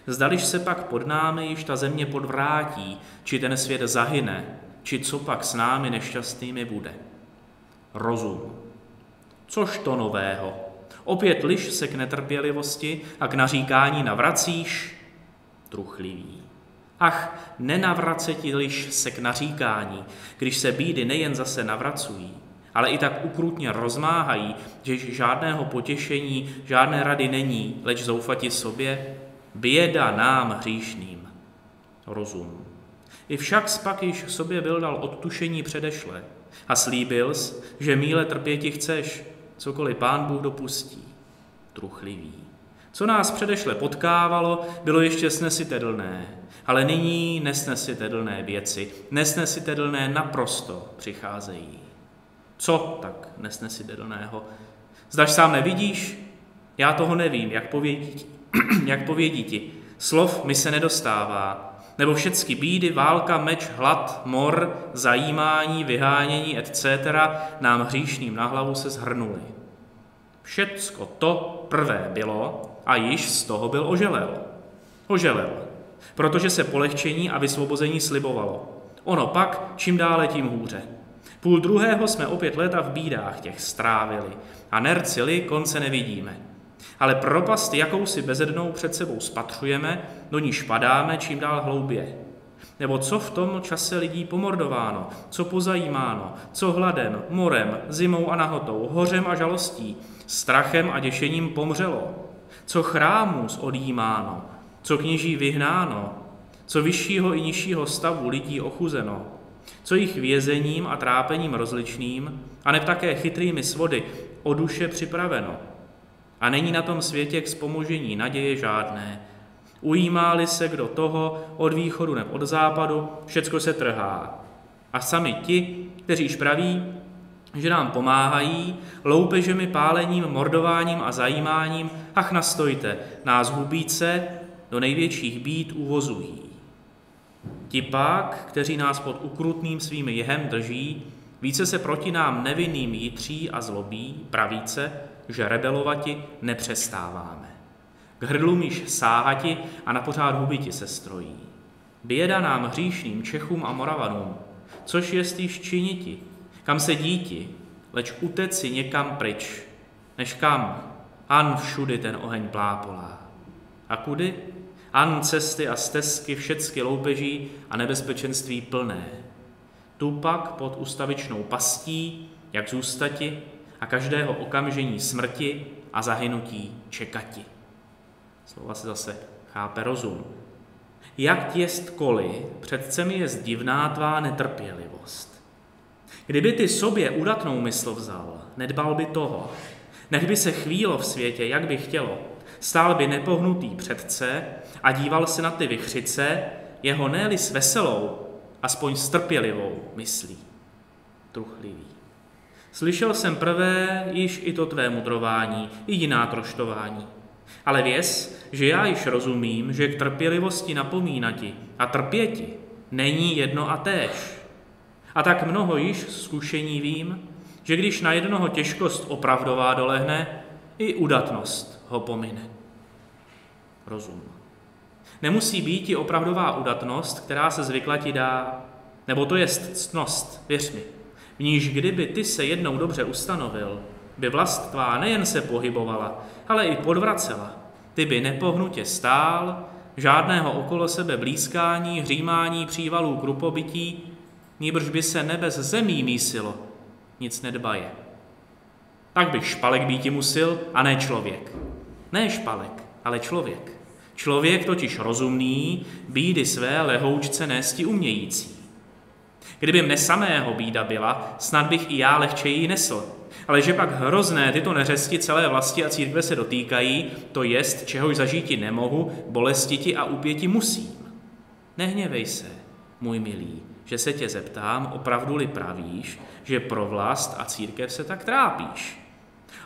Speaker 7: Zdališ se pak pod námi již ta země podvrátí, či ten svět zahyne, či co pak s námi nešťastnými bude? Rozum. Což to nového? Opět liš se k netrpělivosti a k naříkání navracíš? Truchlivý. Ach, nenavraceti liš se k naříkání, když se bídy nejen zase navracují, ale i tak ukrutně rozmáhají, že žádného potěšení, žádné rady není, leč zoufati sobě, běda nám hříšným. Rozum. I však spak již sobě byl dal odtušení předešle a slíbils, že míle trpěti chceš, cokoliv Pán Bůh dopustí. Truchlivý. Co nás předešle potkávalo, bylo ještě snesitelné, ale nyní nesnesitelné věci, nesnesitelné naprosto přicházejí. Co tak nesnesitelného? Zdaž sám nevidíš? Já toho nevím, jak povědí ti. Slov mi se nedostává, nebo všecky bídy, válka, meč, hlad, mor, zajímání, vyhánění, etc. nám hříšným na hlavu se zhrnuli. Všecko to prvé bylo a již z toho byl oželel. Oželel, protože se polehčení a vysvobození slibovalo. Ono pak, čím dále, tím hůře. Půl druhého jsme opět léta v bídách těch strávili a nercili, konce nevidíme. Ale propast jakousi bezednou před sebou spatřujeme, do níž padáme čím dál hloubě. Nebo co v tom čase lidí pomordováno, co pozajímáno, co hladem, morem, zimou a nahotou, hořem a žalostí, strachem a děšením pomřelo, co chrámů odjímáno, co kněží vyhnáno, co vyššího i nižšího stavu lidí ochuzeno, co jich vězením a trápením rozličným, aneb také chytrými svody o duše připraveno. A není na tom světě k vzpomožení naděje žádné. Ujímá-li se kdo toho od východu nebo od západu, všecko se trhá. A sami ti, kteříž praví, že nám pomáhají, loupežemi, pálením, mordováním a zajímáním, ach nastojte, nás hubíce do největších bíd uvozují. Ti pak, kteří nás pod ukrutným svým jehem drží, více se proti nám nevinným jitří a zlobí, pravíce, že rebelovati nepřestáváme. K hrdlům již sáhati a na pořád hubiti se strojí. Běda nám hříšným Čechům a Moravanům, což jest již činiti, kam se díti, leč uteci někam pryč, než kam, an všudy ten oheň plápolá. A kudy? An cesty a stezky všecky loupeží a nebezpečenství plné. Tu pak pod ustavičnou pastí, jak zůstati, a každého okamžení smrti a zahynutí čekati. Slova se zase chápe rozum. Jak jest koli, přece mi jest divná tvá netrpělivost. Kdyby ty sobě udatnou mysl vzal, nedbal by toho, nech by se chvílo v světě, jak by chtělo, stál by nepohnutý předce a díval se na ty vichřice, jeho ne-li s veselou, aspoň s trpělivou myslí. Truchlivý. Slyšel jsem prvé již i to tvé mudrování, i jiná troštování. Ale věz, že já již rozumím, že k trpělivosti napomínati a trpěti není jedno a též. A tak mnoho již zkušení vím, že když na jednoho těžkost opravdová dolehne, i udatnost ho pomine. Rozum. Nemusí být i opravdová udatnost, která se zvykla ti dá, nebo to jest ctnost, věř mi, v níž kdyby ty se jednou dobře ustanovil, by vlast tvá nejen se pohybovala, ale i podvracela. Ty by nepohnutě stál, žádného okolo sebe blízkání, hřímání, přívalů, krupobytí, nýbrž by se nebe z zemí mísilo, nic nedbaje. Tak bych špalek býti musil, a ne člověk. Ne špalek, ale člověk. Člověk totiž rozumný, bídy své lehoučce nésti umějící. Kdyby mne samého bída byla, snad bych i já lehčeji nesl. Ale že pak hrozné tyto neřesti celé vlasti a církve se dotýkají, to jest, čehož zažíti nemohu, bolestiti a upěti musím. Nehněvej se, můj milý, že se tě zeptám, opravdu-li pravíš, že pro vlast a církev se tak trápíš.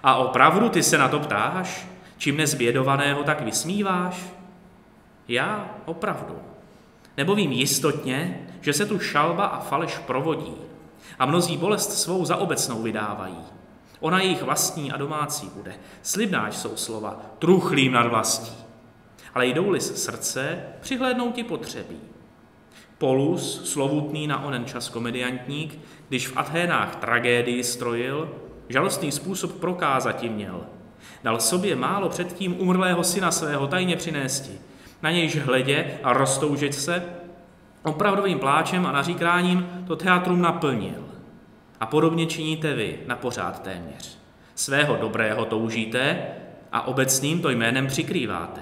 Speaker 7: A opravdu ty se na to ptáš, či mne zbědovaného tak vysmíváš? Já opravdu. Nebo vím jistotně, že se tu šalba a faleš provodí a mnozí bolest svou za obecnou vydávají. Ona jejich vlastní a domácí bude. Slibnáš jsou slova, truchlým nad vlastí. Ale jdou-li z srdce, přihlédnou ti potřebí. Polus, slovutný na onen čas komediantník, když v Athénách tragédii strojil, žalostný způsob prokázati měl. Dal sobě málo předtím umrlého syna svého tajně přinésti. Na nějž hledě a roztoužit se, opravdovým pláčem a naříkráním to teatrum naplnil. A podobně činíte vy na pořád téměř. Svého dobrého toužíte a obecným to jménem přikrýváte.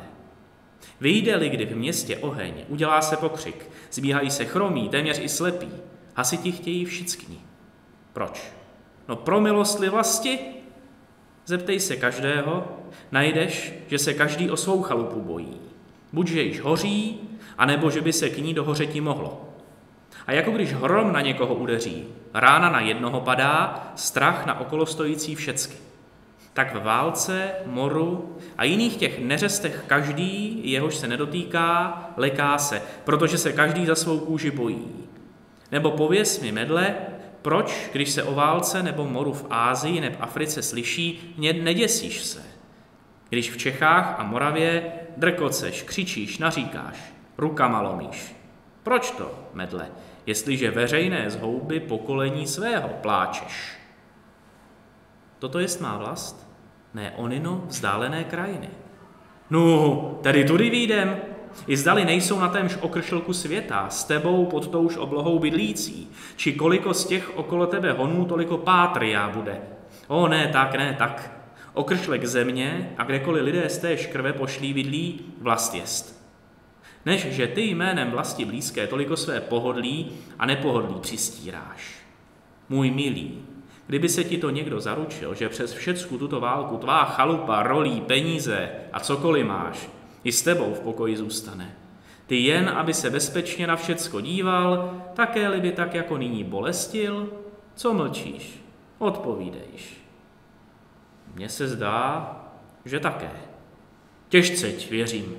Speaker 7: Vyjde-li kdy v městě oheň, udělá se pokřik, zbíhají se chromí, téměř i slepí, hasiti chtějí všichni. Proč? No pro milostli vlasti? Zeptej se každého, najdeš, že se každý o svou chalupu bojí. Buď, že již hoří, anebo že by se k ní dohořeti mohlo. A jako když hrom na někoho udeří, rána na jednoho padá, strach na okolostojící všecky. Tak v válce, moru a jiných těch neřestech každý, jehož se nedotýká, leká se, protože se každý za svou kůži bojí. Nebo pověz mi medle, proč, když se o válce nebo moru v Ázii nebo Africe slyší, neděsíš se? Když v Čechách a Moravě drkoceš, křičíš, naříkáš, rukama lomíš. Proč to, medle, jestliže veřejné zhouby pokolení svého pláčeš? Toto jest má vlast, ne onino vzdálené krajiny. No, tady tudy výjdem, i zdali nejsou na témž okršelku světa, s tebou pod touž oblohou bydlící, či koliko z těch okolo tebe honů, toliko pátria bude. O, ne tak, okršlek země a kdekoliv lidé z též krve pošlí bydlí, vlast jest. Než že ty jménem vlasti blízké toliko své pohodlí a nepohodlí přistíráš. Můj milý, kdyby se ti to někdo zaručil, že přes všecku tuto válku tvá chalupa, rolí, peníze a cokoliv máš, i s tebou v pokoji zůstane. Ty jen, aby se bezpečně na všecko díval, také-li by tak jako nyní bolestil, co mlčíš, odpovídejš. Mně se zdá, že také. Těžceť, věřím,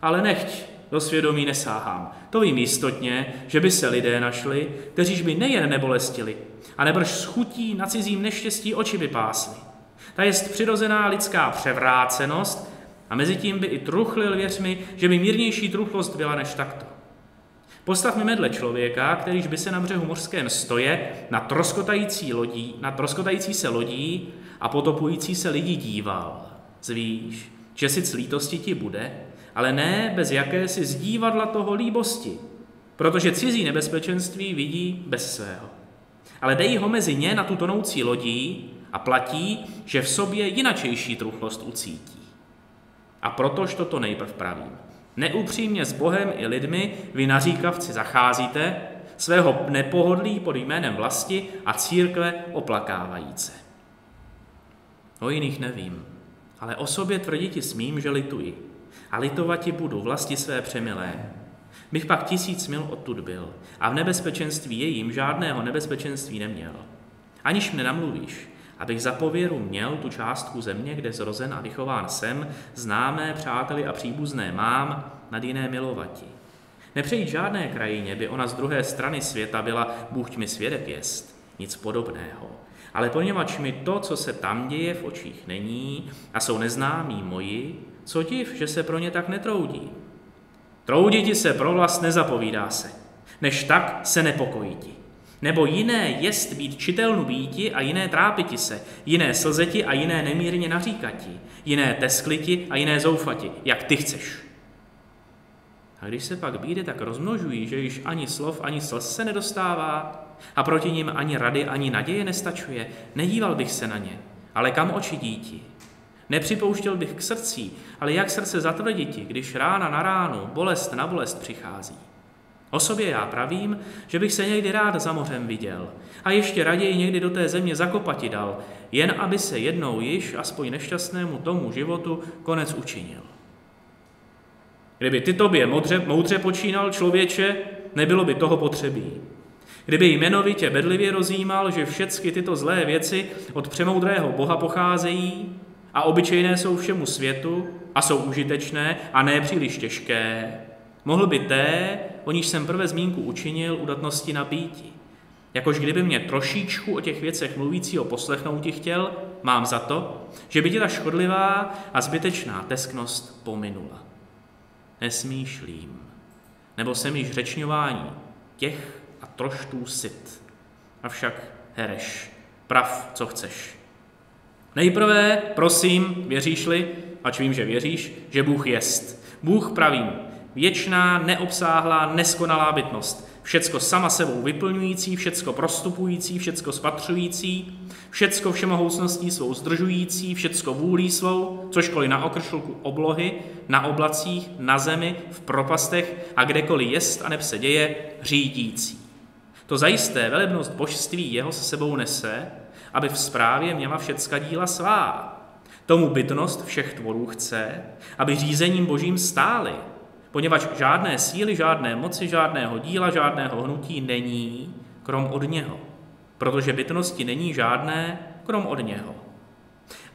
Speaker 7: ale nechť, do svědomí nesáhám. To vím jistotně, že by se lidé našli, kteříž by nejen nebolestili, a nebrž s chutí na cizím neštěstí oči by pásli. Ta jest přirozená lidská převrácenost a mezi tím by i truchlil, věř mi, že by mírnější truchlost byla než takto. Postav mi medle člověka, kterýž by se na břehu mořském stoje na troskotající se lodí a potopující se lidi díval. Zvíš, že sic lítosti ti bude, ale ne bez jakési zdívadla toho líbosti, protože cizí nebezpečenství vidí bez svého. Ale dej ho mezi ně na tu tonoucí lodí a platí, že v sobě jinačejší truchlost ucítí. A protož toto nejprv pravím. Neupřímně s Bohem i lidmi vy naříkavci zacházíte, svého nepohodlí pod jménem vlasti a církve oplakávajíce. O jiných nevím, ale o sobě tvrditi smím, že lituji. A litovati budu vlasti své přemilé. Bych pak 1000 mil odtud byl a v nebezpečenství jejím žádného nebezpečenství neměl. Aniž mne namluvíš, abych za pověru měl tu částku země, kde zrozen a vychován jsem, známé, přáteli a příbuzné mám, nad jiné milovati. Nepřejít žádné krajině by ona z druhé strany světa byla, Bůh mi svědek jest, nic podobného. Ale poněvadž mi to, co se tam děje, v očích není a jsou neznámí moji, co div, že se pro ně tak netroudí. Trouditi se pro vlast nezapovídá se, než tak se nepokojiti. Nebo jiné jest být čitelnu býti a jiné trápiti se, jiné slzeti a jiné nemírně naříkati, jiné teskliti a jiné zoufati, jak ty chceš. A když se pak bídy tak rozmnožují, že již ani slov, ani slz se nedostává a proti nim ani rady, ani naděje nestačuje, nedíval bych se na ně, ale kam oči díti. Nepřipouštěl bych k srdci, ale jak srdce zatvrditi, když rána na ránu, bolest na bolest přichází. O sobě já pravím, že bych se někdy rád za mořem viděl a ještě raději někdy do té země zakopati dal, jen aby se jednou již, aspoň nešťastnému tomu životu, konec učinil. Kdyby ty tobě moudře počínal, člověče, nebylo by toho potřebí. Kdyby jmenovitě bedlivě rozjímal, že všechny tyto zlé věci od přemoudrého Boha pocházejí a obyčejné jsou všemu světu a jsou užitečné a ne příliš těžké, mohl by té, o níž jsem prvé zmínku učinil, udatnosti nabíti. Jakož kdyby mě trošičku o těch věcech mluvícího poslechnouti chtěl, mám za to, že by tě ta škodlivá a zbytečná tesknost pominula. Nesmýšlím, nebo jsem již řečňování těch a troštů syt. Avšak hereš, prav, co chceš. Nejprve, prosím, věříš-li, ač vím, že věříš, že Bůh jest. Bůh pravím, věčná, neobsáhlá, neskonalá bytnost. Všecko sama sebou vyplňující, všecko prostupující, všecko spatřující, všecko všemohoucností svou zdržující, všecko vůlí svou, cožkoliv na okršlku oblohy, na oblacích, na zemi, v propastech a kdekoliv jest a neb se děje, řídící. To zajisté velebnost božství jeho se sebou nese, aby v správě měla všecka díla svá. Tomu bytnost všech tvorů chce, aby řízením božím stály, poněvadž žádné síly, žádné moci, žádného díla, žádného hnutí není, krom od něho. Protože bytnosti není žádné, krom od něho.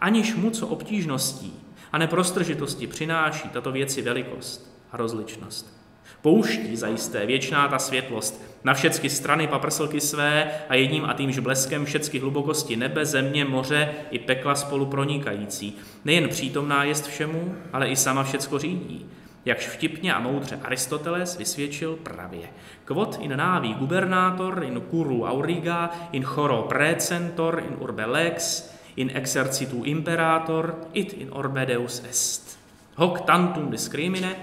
Speaker 7: Aniž mu co obtížností a neprostržitosti přináší tato věci velikost a rozličnost. Pouští zajisté věčná ta světlost, na všecky strany paprslky své a jedním a týmž bleskem všecky hlubokosti nebe, země, moře i pekla spolu pronikající. Nejen přítomná jest všemu, ale i sama všecko řídí. Jakž vtipně a moudře Aristoteles vysvědčil pravě. Quod in navi gubernator, in curu auriga, in choro praecentor, in urbe lex, in exercitu imperator, it in orbe deus est. Hoc tantum discrimine,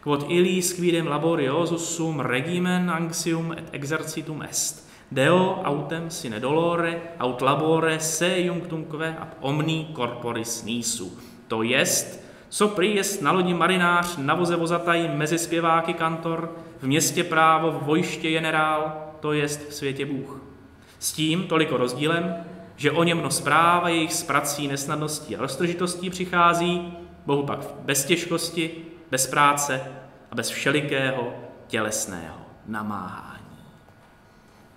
Speaker 7: quod illis quidem laboriosus sum regimen anxium et exercitum est. Deo autem sine dolore, aut labore se junctumque ab omni corporis nisu. To jest, co prý jest na lodi marinář, na voze vozataj, mezi zpěváky kantor, v městě právo, v vojště generál, to jest v světě Bůh. S tím toliko rozdílem, že o němno zpráva jejich s prací, nesnadností a roztržitostí přichází, Bohu pak bez těžkosti, bez práce a bez všelikého tělesného namáhání.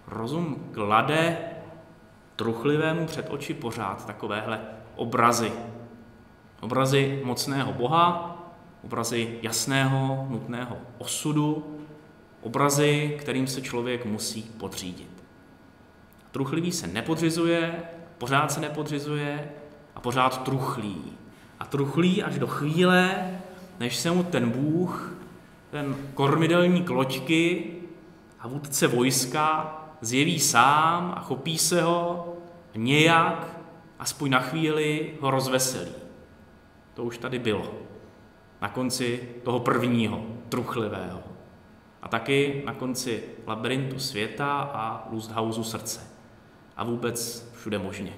Speaker 7: Rozum klade truchlivému před oči pořád takovéhle obrazy. Obrazy mocného Boha, obrazy jasného, nutného osudu, obrazy, kterým se člověk musí podřídit. Truchlivý se nepodřizuje, pořád se nepodřizuje a pořád truchlí. A truchlí až do chvíle, než se mu ten Bůh, ten kormidelník loďky a vůdce vojska zjeví sám a chopí se ho nějak, aspoň na chvíli ho rozveselí. To už tady bylo. Na konci toho prvního, truchlivého. A taky na konci labyrintu světa a Lusthausu srdce. A vůbec všude možně.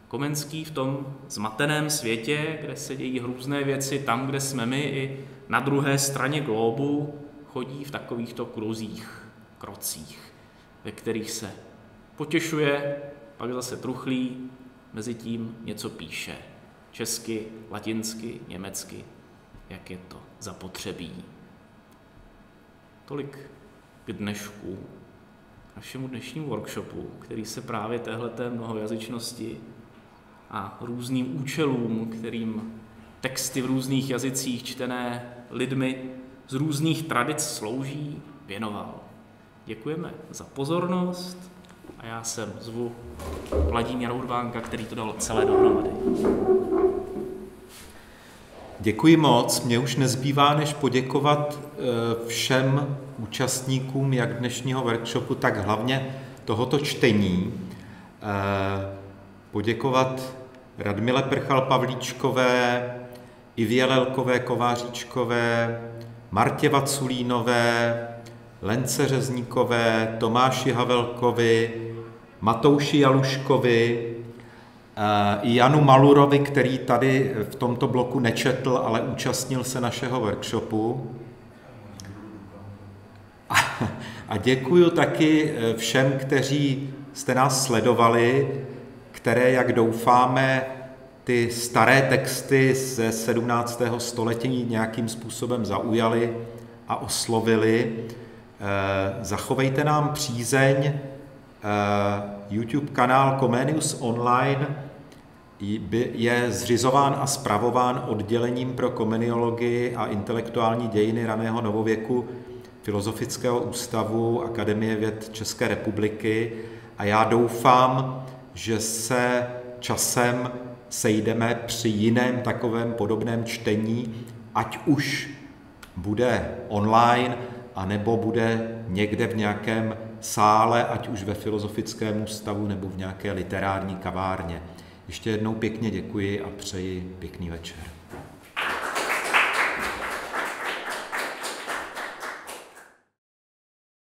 Speaker 7: Komenský v tom zmateném světě, kde se dějí hrůzné věci, tam, kde jsme my, i na druhé straně glóbu, chodí v takovýchto krocích, ve kterých se potěšuje, pak zase truchlí, mezi tím něco píše. Česky, latinsky, německy, jak je to zapotřebí. Tolik k dnešku, našemu dnešnímu workshopu, který se právě téhleté mnohojazyčnosti a různým účelům, kterým texty v různých jazycích čtené lidmi z různých tradic slouží, věnoval. Děkujeme za pozornost a já sem zvu Vladimíra Urbánka, který to dal celé dohromady.
Speaker 1: Děkuji moc. Mně už nezbývá, než poděkovat všem účastníkům jak dnešního workshopu, tak hlavně tohoto čtení. Poděkovat Radmile Prchal-Pavlíčkové, Ivě Lelkové Kováříčkové, Martě Vaculínové, Lence Řezníkové, Tomáši Havelkovi, Matouši Jaluškovi, i Janu Malurovi, který tady v tomto bloku nečetl, ale účastnil se našeho workshopu. A děkuju taky všem, kteří jste nás sledovali, které, jak doufáme, ty staré texty ze 17. století nějakým způsobem zaujaly a oslovily. Zachovejte nám přízeň. YouTube kanál Comenius Online je zřizován a spravován oddělením pro komeniologii a intelektuální dějiny raného novověku Filozofického ústavu Akademie věd České republiky a já doufám, že se časem sejdeme při jiném takovém podobném čtení, ať už bude online, anebo bude někde v nějakém sále, ať už ve Filozofickém ústavu nebo v nějaké literární kavárně. Ještě jednou pěkně děkuji a přeji pěkný večer.